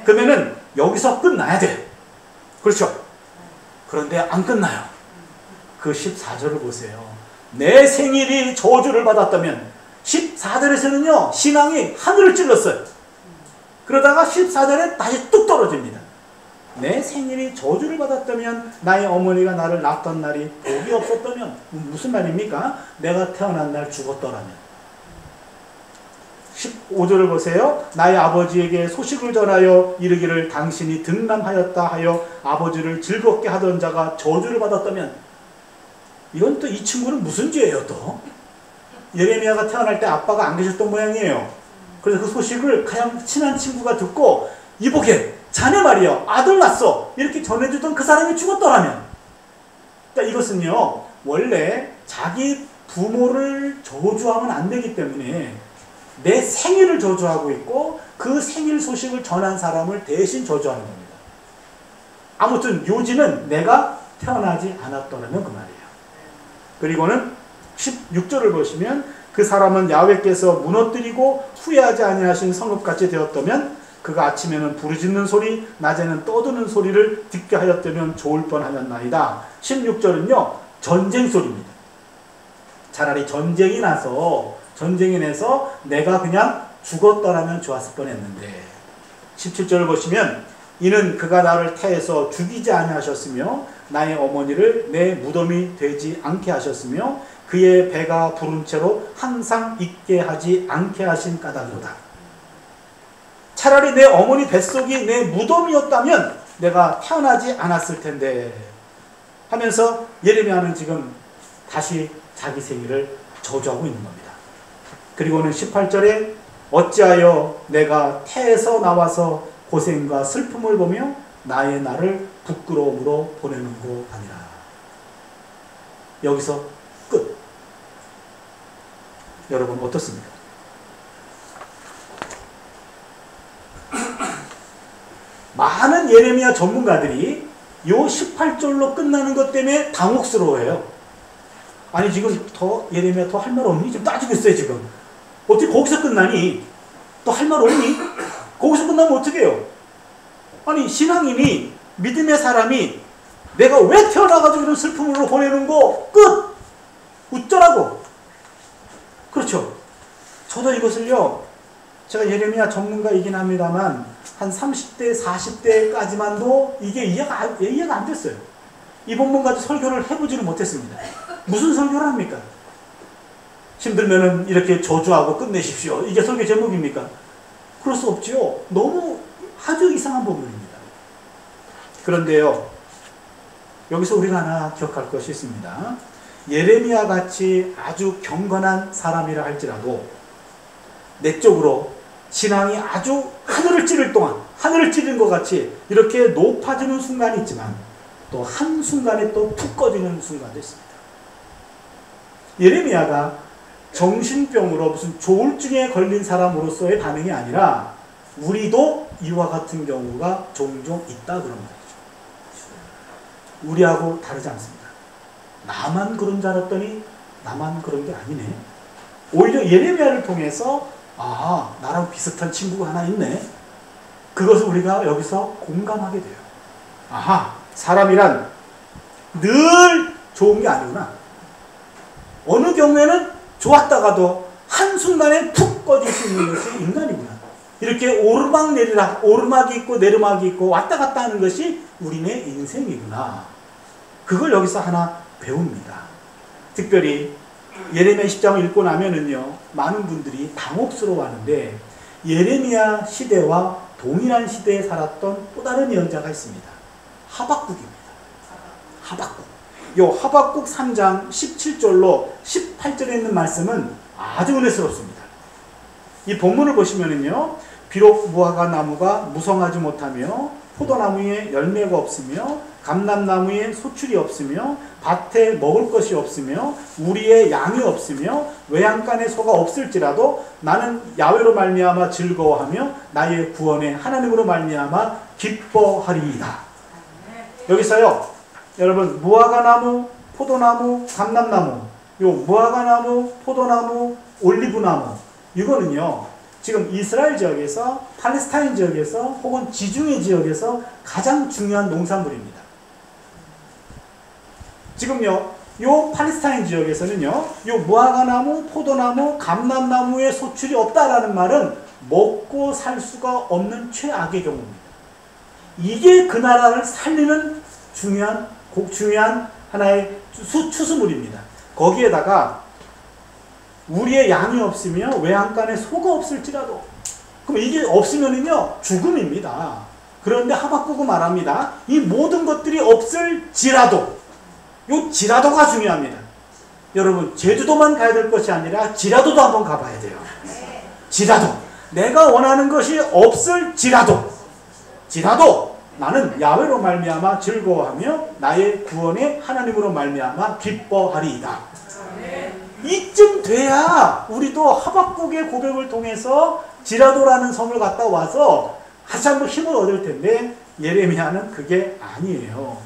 그러면은 여기서 끝나야 돼. 그렇죠? 그런데 안 끝나요. 그 14절을 보세요. 내 생일이 저주를 받았다면, 14절에서는요 신앙이 하늘을 찔렀어요. 그러다가 14절에 다시 뚝 떨어집니다. 내 생일이 저주를 받았다면, 나의 어머니가 나를 낳았던 날이 복이 없었다면, 무슨 말입니까? 내가 태어난 날 죽었더라면. 15절을 보세요. 나의 아버지에게 소식을 전하여 이르기를 당신이 등남하였다 하여 아버지를 즐겁게 하던 자가 저주를 받았다면, 이건 또 이 친구는 무슨 죄예요 또? 예레미야가 태어날 때 아빠가 안 계셨던 모양이에요. 그래서 그 소식을 가장 친한 친구가 듣고, 이보게 자네 말이야 아들 낳았어 이렇게 전해주던 그 사람이 죽었더라면. 그러니까 이것은요 원래 자기 부모를 저주하면 안 되기 때문에 내 생일을 저주하고 있고 그 생일 소식을 전한 사람을 대신 저주하는 겁니다. 아무튼 요지는 내가 태어나지 않았더라면 그 말이에요. 그리고는 16절을 보시면 그 사람은 야훼께서 무너뜨리고 후회하지 아니하신 성읍같이 되었다면 그가 아침에는 부르짖는 소리 낮에는 떠드는 소리를 듣게 하였다면 좋을 뻔하였나이다. 16절은요 전쟁 소리입니다. 차라리 전쟁이 나서 내가 그냥 죽었더라면 좋았을 뻔했는데 17절을 보시면 이는 그가 나를 태해서 죽이지 아니하셨으며 나의 어머니를 내 무덤이 되지 않게 하셨으며 그의 배가 부른 채로 항상 있게 하지 않게 하신 까닭이로다. 차라리 내 어머니 뱃속이 내 무덤이었다면 내가 태어나지 않았을 텐데 하면서 예레미야는 지금 다시 자기 생일을 저주하고 있는 겁니다. 그리고는 18절에 어찌하여 내가 태에서 나와서 고생과 슬픔을 보며 나의 날을 부끄러움으로 보내는고 하니라. 여기서 끝. 여러분 어떻습니까? 많은 예레미야 전문가들이 요 18절로 끝나는 것 때문에 당혹스러워해요. 아니 지금 더 예레미야 더 할 말 없니? 지금 따지고 있어요 지금. 어떻게 거기서 끝나니? 또 할 말 없니? 거기서 끝나면 어떻게 해요? 아니 신앙인이 믿음의 사람이 내가 왜 태어나가지고 이런 슬픔으로 보내는 거 끝! 웃더라고. 그렇죠. 저도 이것을요 제가 예레미야 전문가이긴 합니다만 한 30대 40대까지만도 이게 이해가 안 됐어요. 이 본문 가지고 설교를 해보지를 못했습니다. 무슨 설교를 합니까? 힘들면은 이렇게 저주하고 끝내십시오. 이게 설교 제목입니까? 그럴 수 없지요. 너무 아주 이상한 부분입니다. 그런데요, 여기서 우리가 하나 기억할 것이 있습니다. 예레미야 같이 아주 경건한 사람이라 할지라도 내적으로 신앙이 아주 하늘을 찌를 동안, 하늘을 찌른 것 같이 이렇게 높아지는 순간이 있지만 또 한순간에 또 푹 꺼지는 순간도 있습니다. 예레미야가 정신병으로 무슨 조울증에 걸린 사람으로서의 반응이 아니라 우리도 이와 같은 경우가 종종 있다 그런 말이죠. 우리하고 다르지 않습니다. 나만 그런 줄 알았더니 나만 그런 게 아니네. 오히려 예레미야를 통해서 아, 나랑 비슷한 친구가 하나 있네. 그것을 우리가 여기서 공감하게 돼요. 아하, 사람이란 늘 좋은 게 아니구나. 어느 경우에는 좋았다가도 한순간에 푹 꺼질 수 있는 것이 인간이구나. 이렇게 오르막이 있고 내리막이 있고 왔다 갔다 하는 것이 우리네 인생이구나. 그걸 여기서 하나 배웁니다. 특별히 예레미야 10장을 읽고 나면은요, 많은 분들이 당혹스러워하는데 예레미야 시대와 동일한 시대에 살았던 또 다른 예언자가 있습니다. 하박국입니다. 하박국. 요 하박국 3장 17절로 18절에 있는 말씀은 아주 은혜스럽습니다. 이 본문을 보시면은요, 비록 무화과 나무가 무성하지 못하며 포도나무에 열매가 없으며 감람나무에 소출이 없으며 밭에 먹을 것이 없으며 우리의 양이 없으며 외양간에 소가 없을지라도 나는 야훼로 말미암아 즐거워하며 나의 구원의 하나님으로 말미암아 기뻐하리이다. 여기서요, 여러분 무화과나무, 포도나무, 감람나무, 요 무화과나무, 포도나무, 올리브나무, 이거는요 지금 이스라엘 지역에서, 팔레스타인 지역에서 혹은 지중해 지역에서 가장 중요한 농산물입니다. 지금요, 요 팔레스타인 지역에서는요, 요 무화과나무, 포도나무, 감람나무의 소출이 없다라는 말은 먹고 살 수가 없는 최악의 경우입니다. 이게 그 나라를 살리는 중요한 하나의 추수물입니다. 거기에다가 우리의 양이 없으며 외양간에 소가 없을지라도, 그럼 이게 없으면은요 죽음입니다. 그런데 하박국은 말합니다. 이 모든 것들이 없을지라도, 요 지라도가 중요합니다. 여러분 제주도만 가야 될 것이 아니라 지라도도 한번 가봐야 돼요. 지라도 내가 원하는 것이 없을지라도 나는 야훼로 말미암아 즐거워하며 나의 구원의 하나님으로 말미암아 기뻐하리이다. 이쯤 돼야 우리도 하박국의 고백을 통해서 지라도라는 섬을 갔다 와서 다시 한번 힘을 얻을 텐데 예레미야는 그게 아니에요.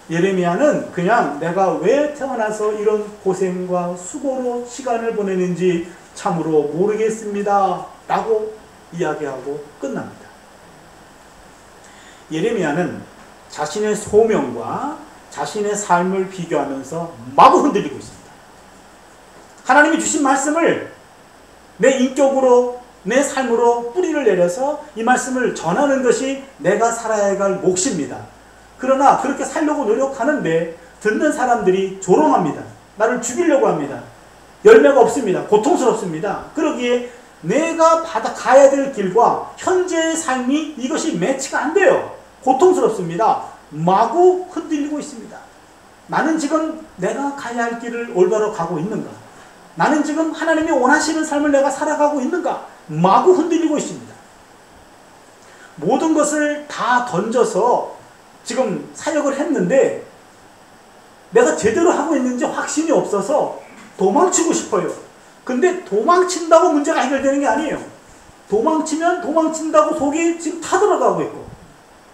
예레미야는 그냥 내가 왜 태어나서 이런 고생과 수고로 시간을 보내는지 참으로 모르겠습니다 라고 이야기하고 끝납니다. 예레미야는 자신의 소명과 자신의 삶을 비교하면서 마구 흔들리고 있습니다. 하나님이 주신 말씀을 내 인격으로, 내 삶으로 뿌리를 내려서 이 말씀을 전하는 것이 내가 살아야 할 몫입니다. 그러나 그렇게 살려고 노력하는데 듣는 사람들이 조롱합니다. 나를 죽이려고 합니다. 열매가 없습니다. 고통스럽습니다. 그러기에 내가 가야 될 길과 현재의 삶이 이것이 매치가 안 돼요. 고통스럽습니다. 마구 흔들리고 있습니다. 나는 지금 내가 가야 할 길을 올바로 가고 있는가? 나는 지금 하나님이 원하시는 삶을 내가 살아가고 있는가? 마구 흔들리고 있습니다. 모든 것을 다 던져서 지금 사역을 했는데 내가 제대로 하고 있는지 확신이 없어서 도망치고 싶어요. 근데 도망친다고 문제가 해결되는 게 아니에요. 도망치면 도망친다고 속이 지금 타들어가고 있고,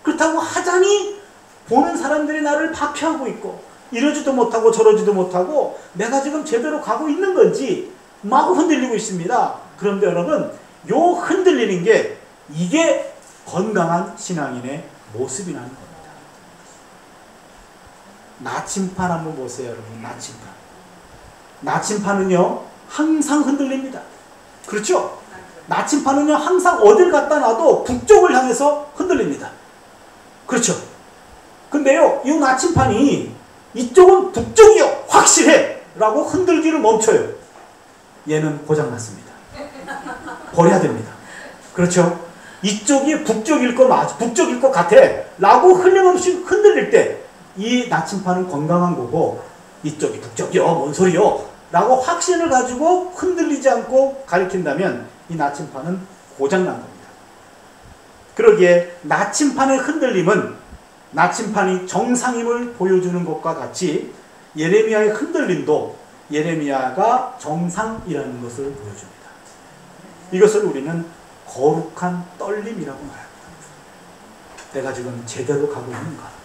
그렇다고 하자니 보는 사람들이 나를 박해하고 있고, 이러지도 못하고 저러지도 못하고 내가 지금 제대로 가고 있는 건지 마구 흔들리고 있습니다. 그런데 여러분, 요 흔들리는 게 이게 건강한 신앙인의 모습이라는 겁니다. 나침판 한번 보세요, 여러분. 나침판. 나침판은요 항상 흔들립니다. 그렇죠? 나침판은요 항상 어딜 갖다 놔도 북쪽을 향해서 흔들립니다. 그렇죠? 근데요 이 나침판이 이쪽은 북쪽이요 확실해 라고 흔들기를 멈춰요. 얘는 고장났습니다. 버려야 됩니다. 그렇죠? 이쪽이 북쪽일 것 맞아, 북쪽일 것 같아 라고 흘림없이 흔들릴 때 이 나침판은 건강한 거고, 이쪽이 북쪽이요 뭔 소리요 라고 확신을 가지고 흔들리지 않고 가리킨다면 이 나침판은 고장난 겁니다. 그러기에 나침판의 흔들림은 나침판이 정상임을 보여주는 것과 같이 예레미야의 흔들림도 예레미야가 정상이라는 것을 보여줍니다. 이것을 우리는 거룩한 떨림이라고 말합니다. 내가 지금 제대로 가고 있는가?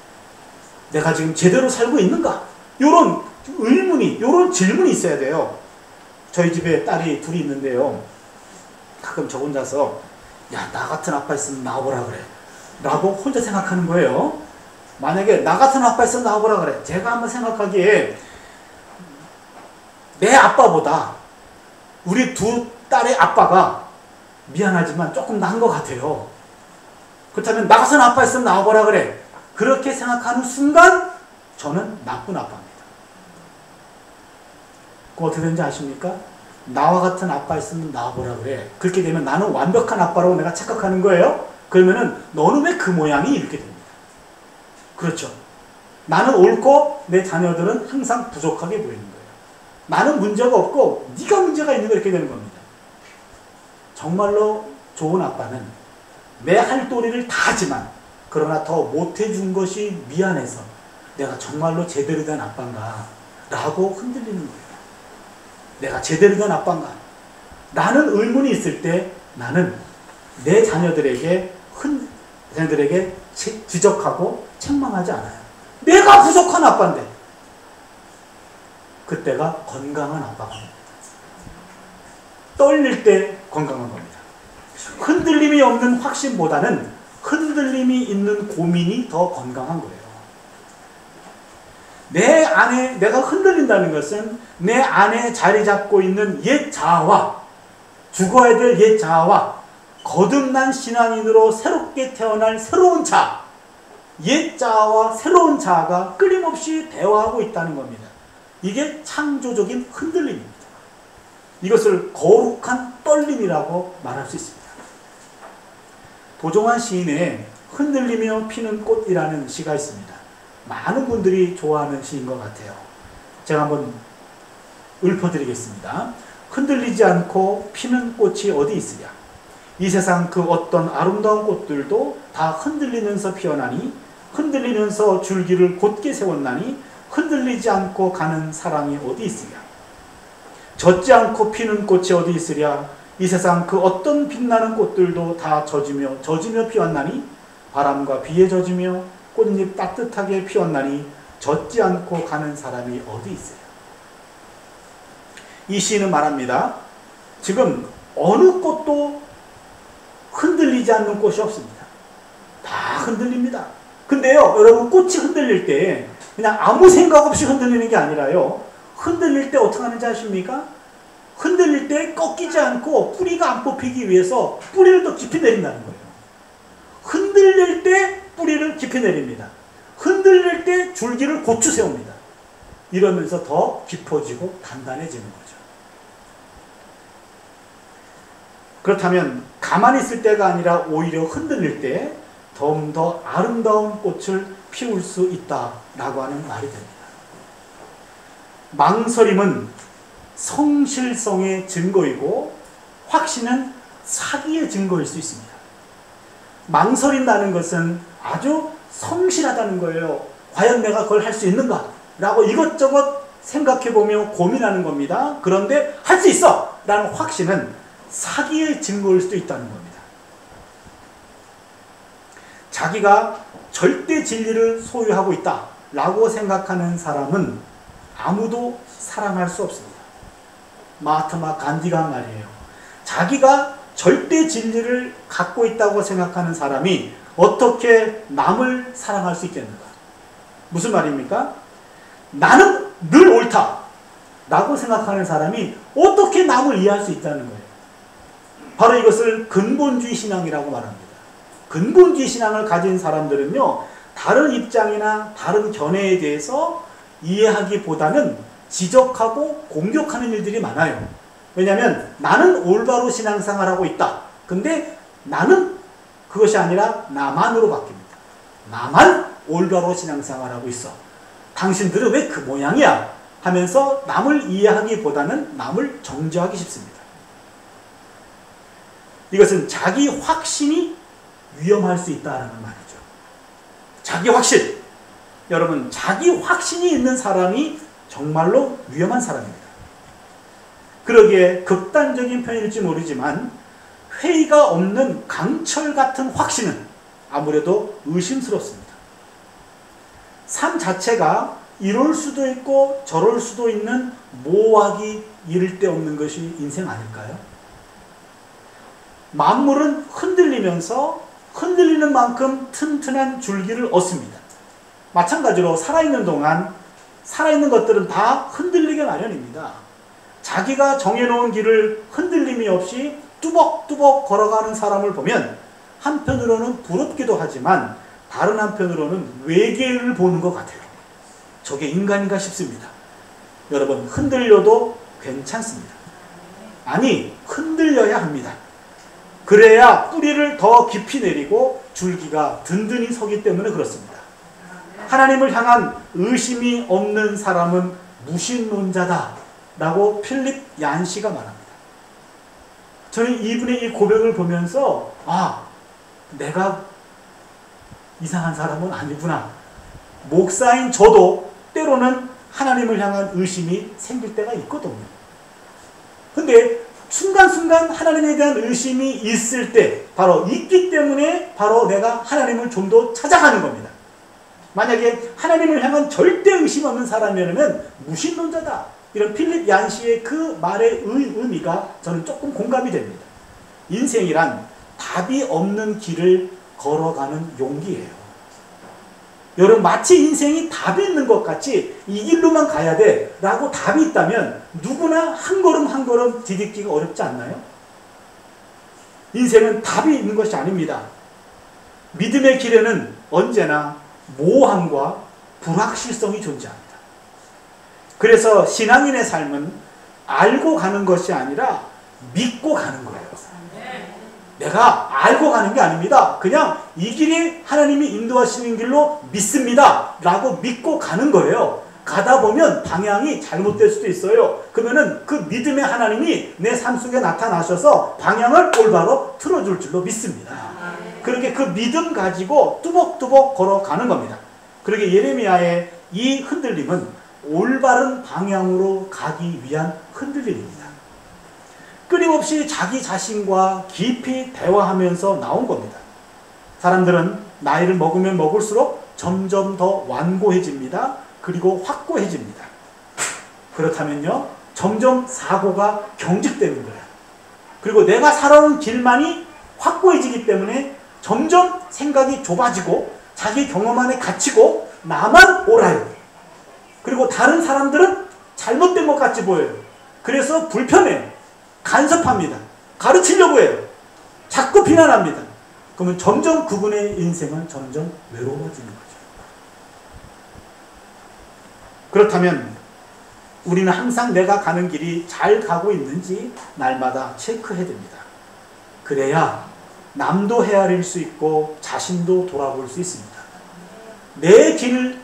내가 지금 제대로 살고 있는가? 이런 의문이, 이런 질문이 있어야 돼요. 저희 집에 딸이 둘이 있는데요. 가끔 저 혼자서 야, 나 같은 아빠 있으면 나와보라 그래 라고 혼자 생각하는 거예요. 만약에 나 같은 아빠 있으면 나와보라 그래. 제가 한번 생각하기에 내 아빠보다 우리 두 딸의 아빠가 미안하지만 조금 나은 것 같아요. 그렇다면 나 같은 아빠 있으면 나와보라 그래. 그렇게 생각하는 순간 저는 나쁜 아빠입니다. 그거 어떻게 되는지 아십니까? 나와 같은 아빠 있으면 나와보라 그래. 그렇게 되면 나는 완벽한 아빠라고 내가 착각하는 거예요. 그러면은 너는 왜 그 모양이 이렇게 됩니다. 그렇죠. 나는 옳고 내 자녀들은 항상 부족하게 보이는 거예요. 나는 문제가 없고 네가 문제가 있는 거 이렇게 되는 겁니다. 정말로 좋은 아빠는 내 할 도리를 다 하지만 그러나 더 못해준 것이 미안해서 내가 정말로 제대로 된 아빠인가 라고 흔들리는 거예요. 내가 제대로 된 아빠인가? 라는 의문이 있을 때 나는 내 자녀들에게 지적하고 책망하지 않아요. 내가 부족한 아빠인데. 그때가 건강한 아빠가 됩니다. 떨릴 때 건강한 겁니다. 흔들림이 없는 확신보다는 흔들림이 있는 고민이 더 건강한 거예요. 내 안에 내가 흔들린다는 것은 내 안에 자리 잡고 있는 옛 자아와 죽어야 될 옛 자아와 거듭난 신앙인으로 새롭게 태어날 새로운 자아, 옛 자아와 새로운 자아가 끊임없이 대화하고 있다는 겁니다. 이게 창조적인 흔들림입니다. 이것을 거룩한 떨림이라고 말할 수 있습니다. 도종환 시인의 흔들리며 피는 꽃이라는 시가 있습니다. 많은 분들이 좋아하는 시인 것 같아요. 제가 한번 읊어드리겠습니다. 흔들리지 않고 피는 꽃이 어디 있으랴? 이 세상 그 어떤 아름다운 꽃들도 다 흔들리면서 피어나니, 흔들리면서 줄기를 곧게 세웠나니, 흔들리지 않고 가는 사랑이 어디 있으랴? 젖지 않고 피는 꽃이 어디 있으랴? 이 세상 그 어떤 빛나는 꽃들도 다 젖으며 피었나니, 바람과 비에 젖으며 꽃잎 따뜻하게 피었나니 젖지 않고 가는 사람이 어디 있어요? 이 시인은 말합니다. 지금 어느 꽃도 흔들리지 않는 꽃이 없습니다. 다 흔들립니다. 근데요, 여러분, 꽃이 흔들릴 때 그냥 아무 생각 없이 흔들리는 게 아니라요, 흔들릴 때 어떻게 하는지 아십니까? 흔들릴 때 꺾이지 않고 뿌리가 안 뽑히기 위해서 뿌리를 더 깊이 내린다는 거예요. 흔들릴 때 뿌리를 깊이 내립니다. 흔들릴 때 줄기를 고추 세웁니다. 이러면서 더 깊어지고 단단해지는 거죠. 그렇다면 가만히 있을 때가 아니라 오히려 흔들릴 때 좀 더 아름다운 꽃을 피울 수 있다라고 하는 말이 됩니다. 망설임은 성실성의 증거이고 확신은 사기의 증거일 수 있습니다. 망설인다는 것은 아주 성실하다는 거예요. 과연 내가 그걸 할 수 있는가? 라고 이것저것 생각해보며 고민하는 겁니다. 그런데 할 수 있어! 라는 확신은 사기의 증거일 수도 있다는 겁니다. 자기가 절대 진리를 소유하고 있다 라고 생각하는 사람은 아무도 사랑할 수 없습니다. 마하트마 간디가 한 말이에요. 자기가 절대 진리를 갖고 있다고 생각하는 사람이 어떻게 남을 사랑할 수 있겠는가? 무슨 말입니까? 나는 늘 옳다 라고 생각하는 사람이 어떻게 남을 이해할 수 있다는 거예요. 바로 이것을 근본주의 신앙이라고 말합니다. 근본주의 신앙을 가진 사람들은요, 다른 입장이나 다른 견해에 대해서 이해하기보다는 지적하고 공격하는 일들이 많아요. 왜냐하면 나는 올바로 신앙생활을 하고 있다. 근데 나는 그것이 아니라 나만으로 바뀝니다. 나만 올바로 신앙생활을 하고 있어. 당신들은 왜 그 모양이야? 하면서 남을 이해하기보다는 남을 정죄하기 쉽습니다. 이것은 자기 확신이 위험할 수 있다는 말이죠. 자기 확신. 여러분, 자기 확신이 있는 사람이 정말로 위험한 사람입니다. 그러기에 극단적인 표현일지 모르지만 회의가 없는 강철 같은 확신은 아무래도 의심스럽습니다. 삶 자체가 이럴 수도 있고 저럴 수도 있는 모호하기 이를 데 없는 것이 인생 아닐까요? 만물은 흔들리면서 흔들리는 만큼 튼튼한 줄기를 얻습니다. 마찬가지로 살아있는 동안 살아있는 것들은 다 흔들리게 마련입니다. 자기가 정해놓은 길을 흔들림이 없이 뚜벅뚜벅 걸어가는 사람을 보면 한편으로는 부럽기도 하지만 다른 한편으로는 외계를 보는 것 같아요. 저게 인간인가 싶습니다. 여러분, 흔들려도 괜찮습니다. 아니, 흔들려야 합니다. 그래야 뿌리를 더 깊이 내리고 줄기가 든든히 서기 때문에 그렇습니다. 하나님을 향한 의심이 없는 사람은 무신론자다 라고 필립 얀시가 말합니다. 저는 이분의 이 고백을 보면서 내가 이상한 사람은 아니구나. 목사인 저도 때로는 하나님을 향한 의심이 생길 때가 있거든요. 근데 순간순간 하나님에 대한 의심이 있을 때 바로 있기 때문에 바로 내가 하나님을 좀 더 찾아가는 겁니다. 만약에 하나님을 향한 절대 의심 없는 사람이라면 무신론자다. 이런 필립 얀시의 그 말의 의미가 저는 조금 공감이 됩니다. 인생이란 답이 없는 길을 걸어가는 용기예요. 여러분, 마치 인생이 답이 있는 것 같이 이 길로만 가야 돼 라고 답이 있다면 누구나 한 걸음 한 걸음 디딛기가 어렵지 않나요? 인생은 답이 있는 것이 아닙니다. 믿음의 길에는 언제나 모호함과 불확실성이 존재합니다. 그래서 신앙인의 삶은 알고 가는 것이 아니라 믿고 가는 거예요. 내가 알고 가는 게 아닙니다. 그냥 이 길이 하나님이 인도하시는 길로 믿습니다 라고 믿고 가는 거예요. 가다 보면 방향이 잘못될 수도 있어요. 그러면은 그 믿음의 하나님이 내 삶 속에 나타나셔서 방향을 올바로 틀어줄 줄로 믿습니다. 그렇게 그 믿음 가지고 뚜벅뚜벅 걸어가는 겁니다. 그러게 예레미야의 이 흔들림은 올바른 방향으로 가기 위한 흔들림입니다. 끊임없이 자기 자신과 깊이 대화하면서 나온 겁니다. 사람들은 나이를 먹으면 먹을수록 점점 더 완고해집니다. 그리고 확고해집니다. 그렇다면요, 점점 사고가 경직되는 거예요. 그리고 내가 살아온 길만이 확고해지기 때문에 점점 생각이 좁아지고 자기 경험 안에 갇히고 나만 옳아요. 그리고 다른 사람들은 잘못된 것 같이 보여요. 그래서 불편해. 간섭합니다. 가르치려고 해요. 자꾸 비난합니다. 그러면 점점 그분의 인생은 점점 외로워지는 거죠. 그렇다면 우리는 항상 내가 가는 길이 잘 가고 있는지 날마다 체크해야 됩니다. 그래야 남도 헤아릴 수 있고 자신도 돌아볼 수 있습니다. 내 길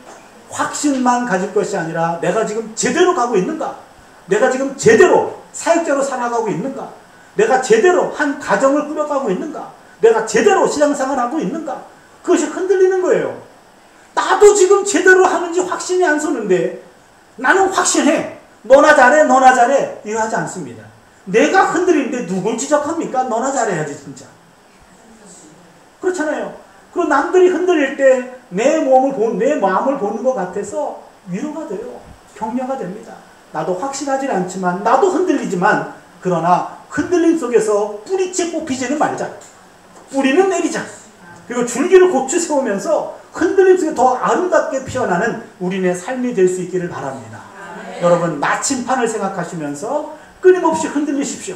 확신만 가질 것이 아니라 내가 지금 제대로 가고 있는가? 내가 지금 제대로 사역자로 살아가고 있는가? 내가 제대로 한 가정을 꾸려가고 있는가? 내가 제대로 신앙생활을 하고 있는가? 그것이 흔들리는 거예요. 나도 지금 제대로 하는지 확신이 안 서는데 나는 확신해. 너나 잘해, 너나 잘해. 이거 하지 않습니다. 내가 흔들리는데 누굴 지적합니까? 너나 잘해야지 진짜. 그렇잖아요. 그리고 남들이 흔들릴 때 내 마음을 보는 것 같아서 위로가 돼요. 격려가 됩니다. 나도 확신하진 않지만 나도 흔들리지만 그러나 흔들림 속에서 뿌리째 뽑히지는 말자. 뿌리는 내리자. 그리고 줄기를 고추 세우면서 흔들림 속에 더 아름답게 피어나는 우리의 삶이 될 수 있기를 바랍니다. 여러분 나침판을 생각하시면서 끊임없이 흔들리십시오.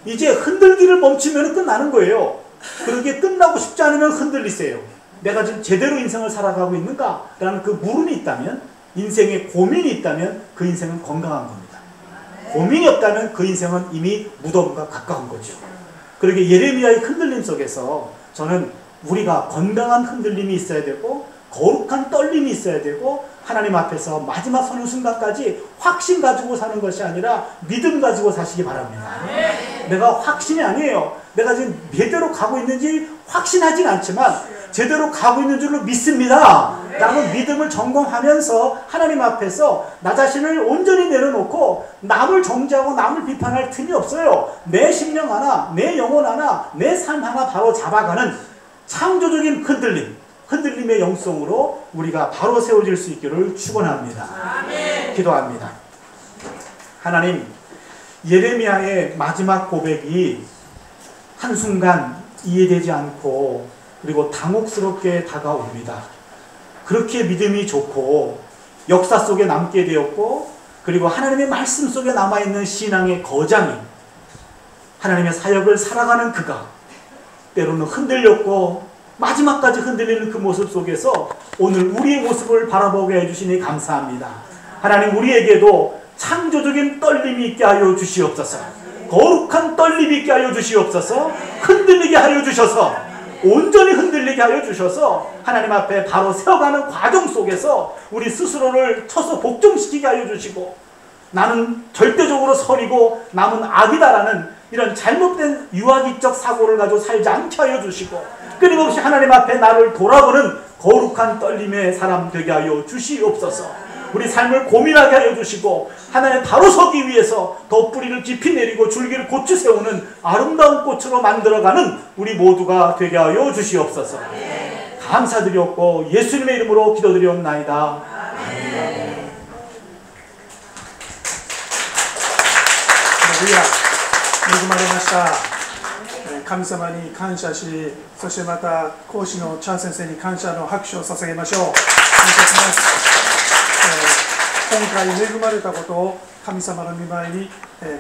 이제 흔들기를 멈추면 끝나는 거예요. 그렇게 끝나고 싶지 않으면 흔들리세요. 내가 지금 제대로 인생을 살아가고 있는가? 라는 그 물음이 있다면, 인생에 고민이 있다면 그 인생은 건강한 겁니다. 고민이 없다면 그 인생은 이미 무덤과 가까운 거죠. 그러게 예레미야의 흔들림 속에서 저는 우리가 건강한 흔들림이 있어야 되고 거룩한 떨림이 있어야 되고 하나님 앞에서 마지막 서는 순간까지 확신 가지고 사는 것이 아니라 믿음 가지고 사시기 바랍니다. 내가 확신이 아니에요. 내가 지금 제대로 가고 있는지 확신하진 않지만 제대로 가고 있는 줄로 믿습니다. 라는 믿음을 점검하면서 하나님 앞에서 나 자신을 온전히 내려놓고 남을 정죄하고 남을 비판할 틈이 없어요. 내 심령 하나, 내 영혼 하나, 내 삶 하나 바로 잡아가는 창조적인 흔들림의 영성으로 우리가 바로 세워질 수 있기를 축원합니다. 기도합니다. 하나님, 예레미야의 마지막 고백이 한순간 이해되지 않고 그리고 당혹스럽게 다가옵니다. 그렇게 믿음이 좋고 역사 속에 남게 되었고 그리고 하나님의 말씀 속에 남아있는 신앙의 거장이 하나님의 사역을 살아가는 그가 때로는 흔들렸고 마지막까지 흔들리는 그 모습 속에서 오늘 우리의 모습을 바라보게 해주시니 감사합니다. 하나님 우리에게도 창조적인 떨림이 있게 하여 주시옵소서. 거룩한 떨림이 있게 하여 주시옵소서. 흔들리게 하여 주셔서 온전히 흔들리게 하여 주셔서 하나님 앞에 바로 세워가는 과정 속에서 우리 스스로를 쳐서 복종시키게 하여 주시고 나는 절대적으로 선이고 남은 악이다라는 이런 잘못된 유아기적 사고를 가지고 살지 않게 하여 주시고 끊임없이 하나님 앞에 나를 돌아보는 거룩한 떨림의 사람 되게 하여 주시옵소서. 우리 삶을 고민하게 하여 주시고 하나님 바로 서기 위해서 더 뿌리를 깊이 내리고 줄기를 고추 세우는 아름다운 꽃으로 만들어가는 우리 모두가 되게 하여 주시옵소서. 감사드렸고 예수님의 이름으로 기도드리옵나이다. 아멘. 할렐루야. 恵まれました。神様に感謝し、そしてまた講師のチャン先生に感謝の拍手を捧げましょう。感謝します。今回恵まれたことを神様の御前に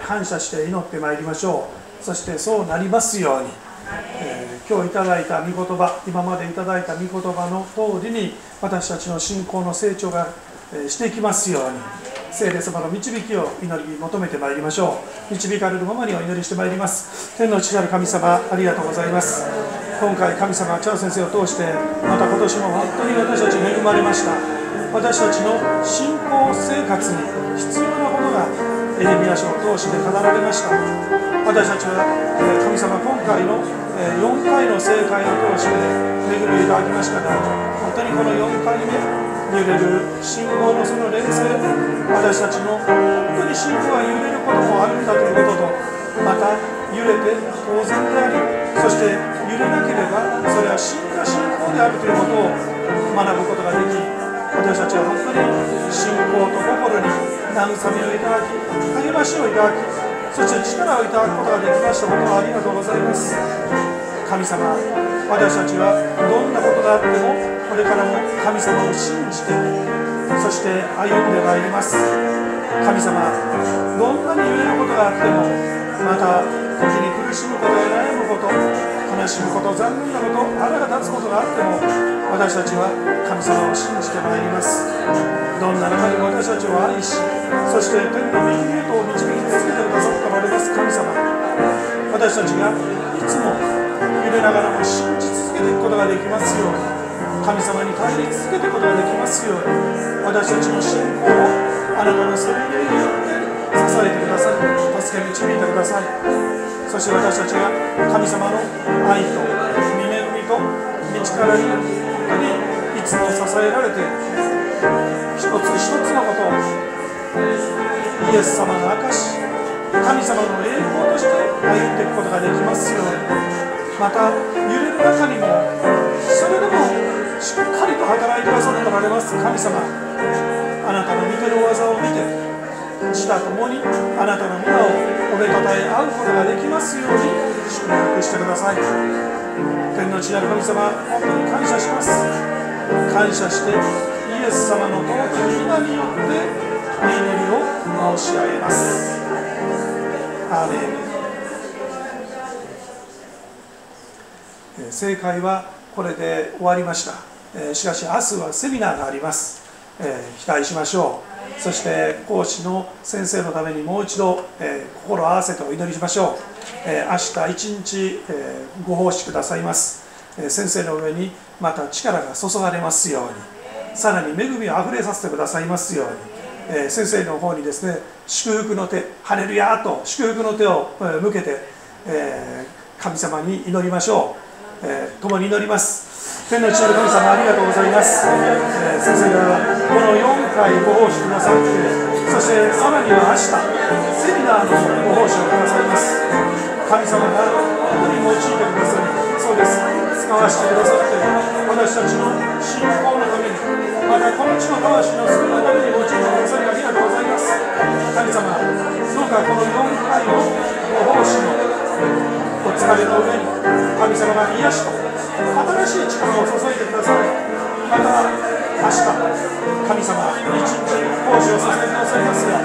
感謝して祈ってまいりましょう。そしてそうなりますように、今日いただいた御言葉、今までいただいた御言葉の通りに私たちの信仰の成長がしていきますように、聖霊様の導きを祈り求めてまいりましょう。導かれるままにお祈りしてまいります。天の父なる神様、ありがとうございます。今回神様、チャン先生を通してまた今年も本当に私たち恵まれました。私たちの信仰生活に必要なことがエレミヤ書を通して語られました。私たちは神様、今回の4回の正解を通して恵みをいただきましたが、本当にこの4回目揺れる信仰のその連戦、私たちの本当に信仰が揺れることもあるんだということと、また揺れて当然であり、そして揺れなければそれは死んだ信仰であるということを学ぶことができ、私たちは本当に信仰と心に慰めをいただき、励ましをいただき、そして力をいただくことができましたことをありがとうございます。神様、私たちはどんなことがあってもこれからも神様を信じて、そして歩んでまいります。神様、どんなに揺れることがあっても、また時に苦しむことや悩むこと、悲しむこと、残念なこと、腹が立つことがあっても、私たちは神様を信じてまいります。どんな中でも私たちを愛し、そして天の御国へと導き続けてくださっておられます神様、私たちがいつも揺れながらも信じ続けていくことができますように、神様に頼り続けていくことができますように、私たちの信仰をあなたの聖霊によって支えてくださり、助け導いてください。そして私たちが神様の愛と御恵みと道からに本当にいつも支えられて、一つ一つのことをイエス様の証、神様の栄光として歩んでいくことができますように、また揺れる中にもそれでもしっかりと働いてくださっておられます神様、あなたの御手の技を見て自他ともにあなたの皆をおめたたえ合うことができますように祝福してください。天の地なる神様、本当に感謝します。感謝してイエス様の尊い皆によってお祈りを申し上げます。アーメン。正解はこれで終わりました。しかし明日はセミナーがあります。期待しましょう。そして講師の先生のためにもう一度、心を合わせてお祈りしましょう。明日一日、ご奉仕くださいます。先生の上にまた力が注がれますように、さらに恵みをあふれさせてくださいますように、先生の方にですね、祝福の手、ハレルヤと祝福の手を向けて、神様に祈りましょう。共に祈ります。天の地の神様、ありがとうございます。先生がこの4回ご奉仕くださって、そしてさらには明日セミナーのご奉仕をくださいます。神様が本当に用いてくださり、そうです、使わせてくださって、私たちの信仰のために、またこの地の魂の救いのために用いてくださりありがとうございます。神様、どうかこの4回のご奉仕のお疲れの上に神様が癒しと新しい力を注いでください。また明日神様一日奉仕をさせてくださいますが、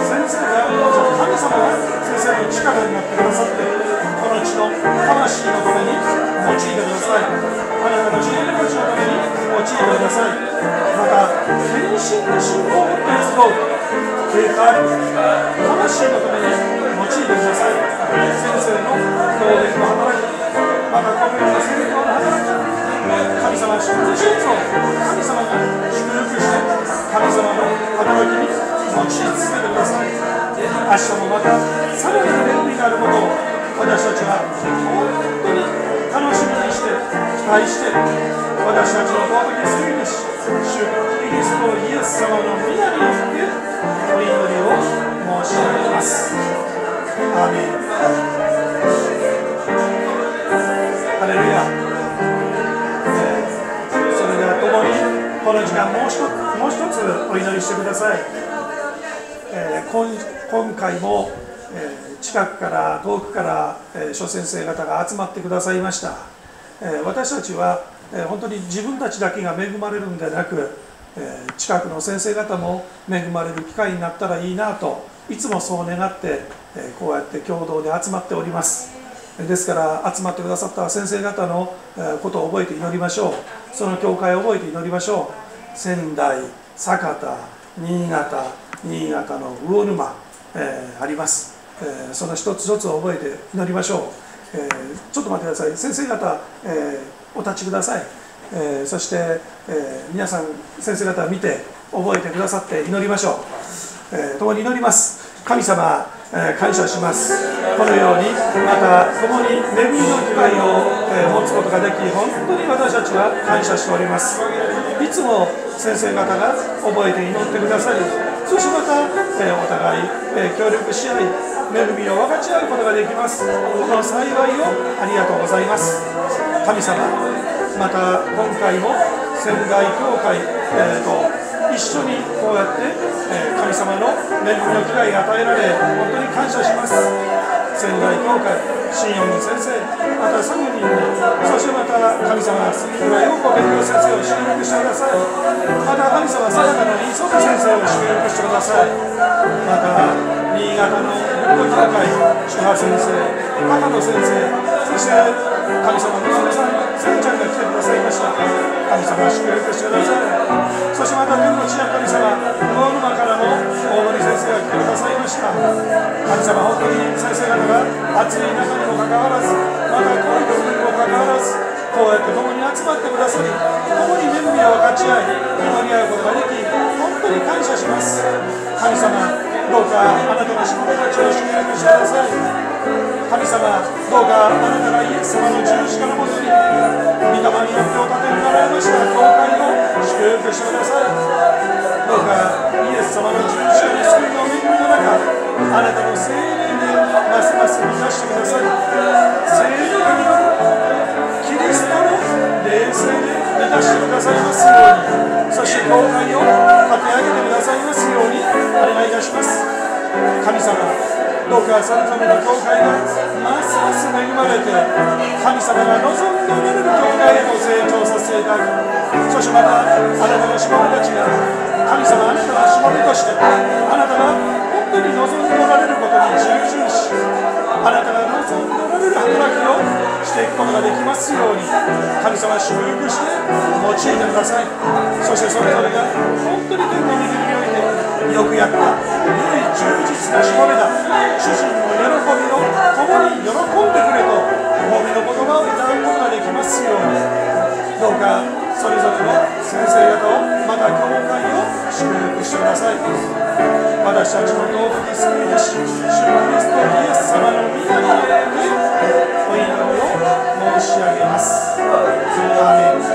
先生が神様が先生の力になってくださって、この地の魂のために用いてください。あなたの自分たちのために用いてください。また献身の信仰を持って集う霊界魂のために用いてください。先生の表現の働き、またこのような宣言の働き、神様一つ一つを神様が祝福して、神様の働きに用い続けてください。明日もまたさらなる恵みがあることを私たちは本当に楽しみにして期待して、私たちの尊き救い主、主キリストイエス様の皆によってお祈りを申し上げます。アーメン。ハレルヤ。それでは共にこの時間もう一つお祈りしてください。今回も、近くから遠くから、諸先生方が集まってくださいました。私たちは、本当に自分たちだけが恵まれるんではなく、近くの先生方も恵まれる機会になったらいいなといつもそう願って、こうやって共同で集まっております。ですから集まってくださった先生方のことを覚えて祈りましょう。その教会を覚えて祈りましょう。仙台、酒田、新潟の魚沼、あります。その一つ一つを覚えて祈りましょう。ちょっと待ってください。先生方、お立ちください。そして、皆さん先生方を見て覚えてくださって祈りましょう。共に祈ります。神様、感謝します。このようにまた共に恵みの機会を持つことができ、本当に私たちは感謝しております。いつも先生方が覚えて祈ってくださり、そしてまた、お互い、協力し合い、恵みを分かち合うことができます。この幸いをありがとうございます。神様、また今回も仙台教会、と一緒にこうやって、神様の恵みの機会が与えられ、本当に感謝します。仙台教会、新四人先生、また3人に、そしてまた神様、杉村陽子弁護先生を祝福してください。また神様、佐賀の飯曽先生を祝福してください。また、新潟の福音教会、主派先生、高野先生、そして神様の娘さん、せんちゃんが来てくださいました。神様、祝福してください。そしてまた、天の地の神様、魚沼からも大森先生が来てくださいました。神様、本当に先生方が暑い中にもかかわらず、また遠いところにもかかわらず、こうやって共に集まってくださり、共に恵みを分かち合い、祈り合うことができ、本当に感謝します。神様、どうかあなたのしもべたちを祝福してください。神様、どうかあなたがイエス様の十字架のもとに、御霊によってお立てになられました教会を祝福してください。どうかイエス様の十字架の救いの恵みの中、あなたの聖霊でますます満たしてください。聖霊によるキリストの霊性で満たしてくださいますように、そして教会を立て上げてくださいますようにお願いいたします。神様、どうかそれぞれの教会がますます恵まれて、神様が望んでおられる教会へと成長させていただく。そしてまたあなたのしもべたちが、神様、あなたのしもべとして、あなたが本当に望んでおられることに従順し、あなたが望んでおられる働きをしていくことができますように、神様、祝福して用いてください。そしてそれぞれが本当に天の御国においてよくやった、良い充実なしもべだ、主人の喜びを共に喜んでくれと褒めの言葉をいただくことができますように、どうかそれぞれの先生方を、また教会を祝福してください。私たちの道徳に救い主、主キリストイエス様の皆によってお祈りを申し上げます。アーメン。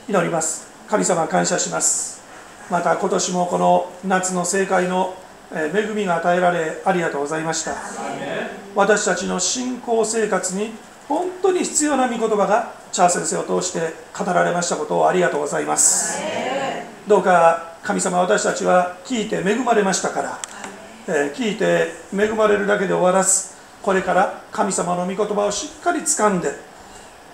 祈ります。神様、感謝します。また今年もこの夏の正解の恵みが与えられ、ありがとうございました。私たちの信仰生活に本当に必要な御言葉がチャー先生を通して語られましたことをありがとうございます。どうか神様、私たちは聞いて恵まれましたから、聞いて恵まれるだけで終わらず、これから神様の御言葉をしっかり掴んで、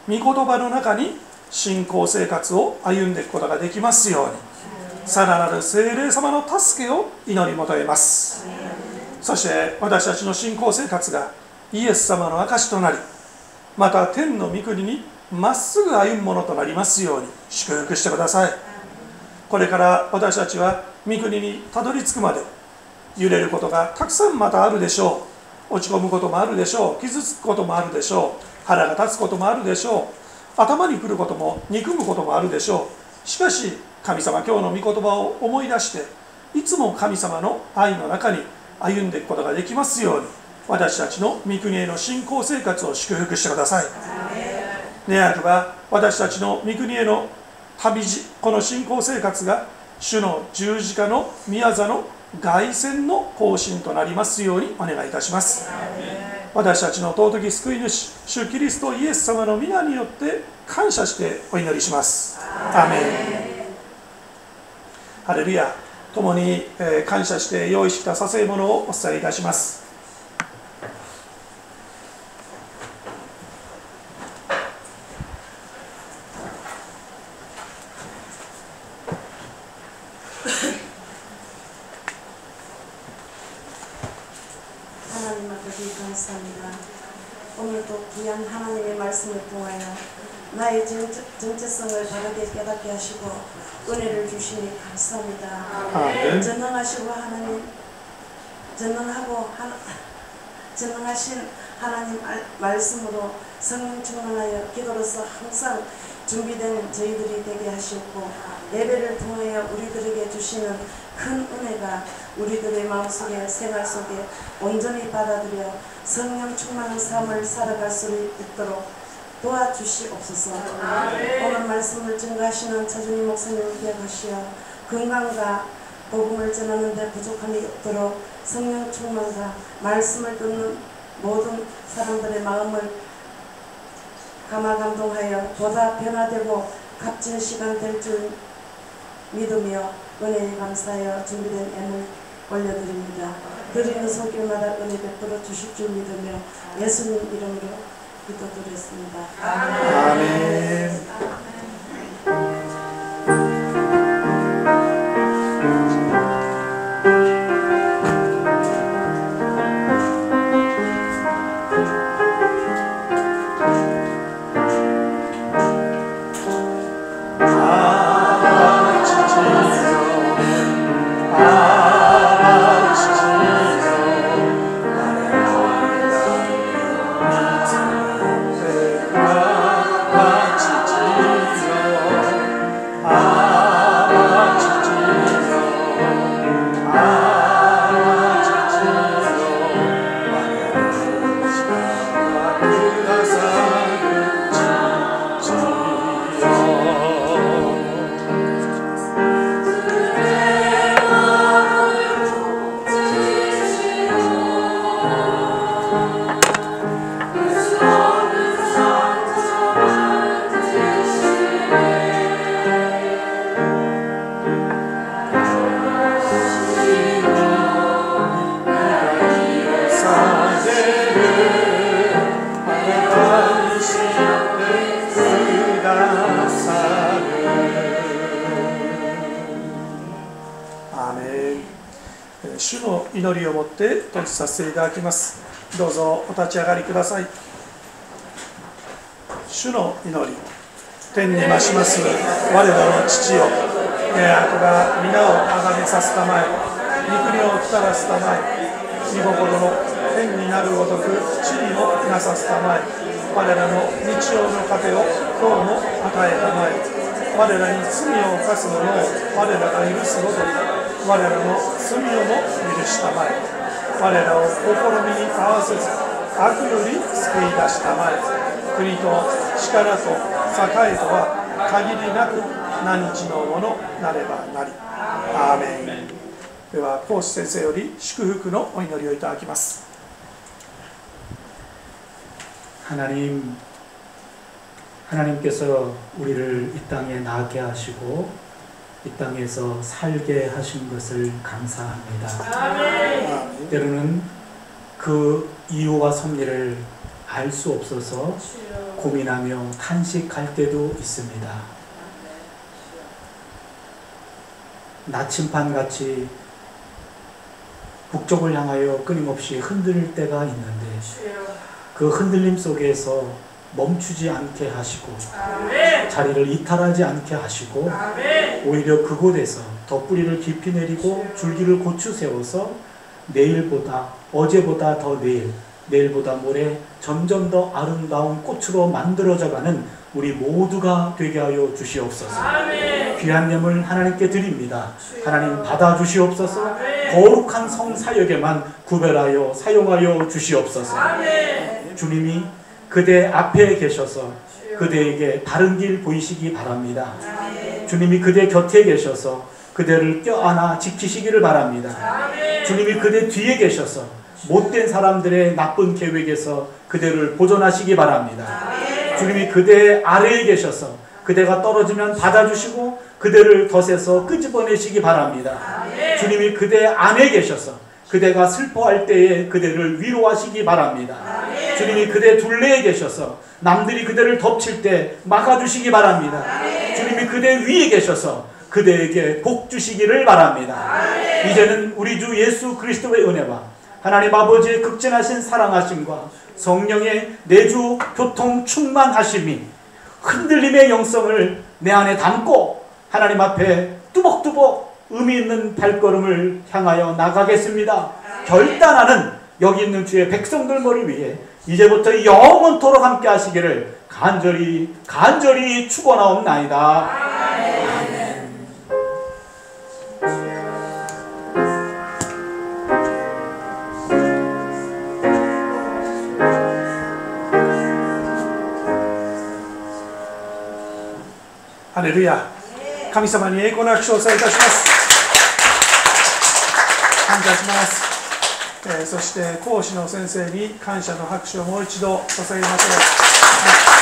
御言葉の中に信仰生活を歩んでいくことができますように、さらなる聖霊様の助けを祈り求めます。そして私たちの信仰生活がイエス様の証となり、また天の御国にまっすぐ歩むものとなりますように祝福してください。これから私たちは御国にたどり着くまで揺れることがたくさんまたあるでしょう。落ち込むこともあるでしょう。傷つくこともあるでしょう。腹が立つこともあるでしょう。頭にくることも憎むこともあるでしょう。しかし神様、今日の御言葉を思い出して、いつも神様の愛の中に歩んでいくことができますように、私たちの御国への信仰生活を祝福してください。願わくば私たちの御国への旅路、この信仰生活が主の十字架の宮座の凱旋の行進となりますようにお願いいたします。私たちの尊き救い主、主キリストイエス様の皆によって感謝してお祈りします。アーメン。ハレルヤ。共に感謝して用意した捧げ物をお伝えいたします。하나님 앞에 감사합니다. 오늘도 귀한 하나님의 말씀을 통하여 나의 정체성을 바르게 깨닫게 하시고 은혜를 주시니 감사합니다. 전능하시고 하나님, 전능하신 하나님 말씀으로 성령 충만하여 기도로서 항상 준비된 저희들이 되게 하시고, 예배를 통하여 우리들에게 주시는 큰 은혜가 우리들의 마음속에 생활 속에 온전히 받아들여 성령 충만한 삶을 살아갈 수 있도록 도와주시옵소서. 오늘 말씀을 증거하시는 차준희 목사님을 기억하시어 건강과 복음을 전하는 데 부족함이 없도록 성령 충만과 말씀을 듣는 모든 사람들의 마음을 감동하여 보다 변화되고 값진 시간 될 줄 믿으며 은혜에 감사하여 준비된 예물 올려드립니다. 드리는 손길마다 은혜 베풀어 주실 줄 믿으며 예수님 이름으로 기도드렸습니다. 아멘.主の祈りをもって閉じさせていただきます。どうぞお立ち上がりください。主の祈り、天に増します我らの父よ、あとが皆をあがめさすたまえ、御国を来たらすたまえ、御心の天になるごとく地にもなさすたまえ、我らの日曜の糧を今日も与えたまえ、我らに罪を犯す者を我らが許すごとく我らの罪をも許したまえ、我らを試みに合わせず悪より救い出したまえ、国と力と栄とは限りなく何日のものなればなり。アーメン。ではコース先生より祝福のお祈りをいただきます。 하나님께서 우리를 이 땅에 나게 하시고 이 땅에서 살게 하신 것을 감사합니다. 아멘. 때로는 그 이유와 섭리를 알 수 없어서 고민하며 탄식할 때도 있습니다. 나침반같이 북쪽을 향하여 끊임없이 흔들 때가 있는데 그 흔들림 속에서 멈추지 않게 하시고 자리를 이탈하지 않게 하시고 오히려 그곳에서 더 뿌리를 깊이 내리고 줄기를 고추 세워서 내일보다 어제보다 더 내일보다 모레 점점 더 아름다운 꽃으로 만들어져가는 우리 모두가 되게 하여 주시옵소서. 귀한 예물 하나님께 드립니다. 하나님 받아주시옵소서. 거룩한 성사역에만 구별하여 사용하여 주시옵소서. 주님이 그대 앞에 계셔서 그대에게 바른 길 보이시기 바랍니다. 주님이 그대 곁에 계셔서 그대를 껴안아 지키시기를 바랍니다. 주님이 그대 뒤에 계셔서 못된 사람들의 나쁜 계획에서 그대를 보존하시기 바랍니다. 주님이 그대 아래에 계셔서 그대가 떨어지면 받아주시고 그대를 덫에서 끄집어내시기 바랍니다. 주님이 그대 안에 계셔서 그대가 슬퍼할 때에 그대를 위로하시기 바랍니다. 주님이 그대 둘레에 계셔서 남들이 그대를 덮칠 때 막아주시기 바랍니다. 주님이 그대 위에 계셔서 그대에게 복 주시기를 바랍니다. 이제는 우리 주 예수 그리스도의 은혜와 하나님 아버지의 극진하신 사랑하심과 성령의 내주 교통 충만하심이 흔들림의 영성을 내 안에 담고 하나님 앞에 뚜벅뚜벅 의미 있는 발걸음을 향하여 나가겠습니다. 결단하는 여기 있는 주의 백성들을 위해 이제부터 영원토록 함께 하시기를 간절히 축원하옵나이다. 아멘. 할렐루야. 神様に栄光なく賞賛いたします。感謝します。そして講師の先生に感謝の拍手をもう一度捧げましょう。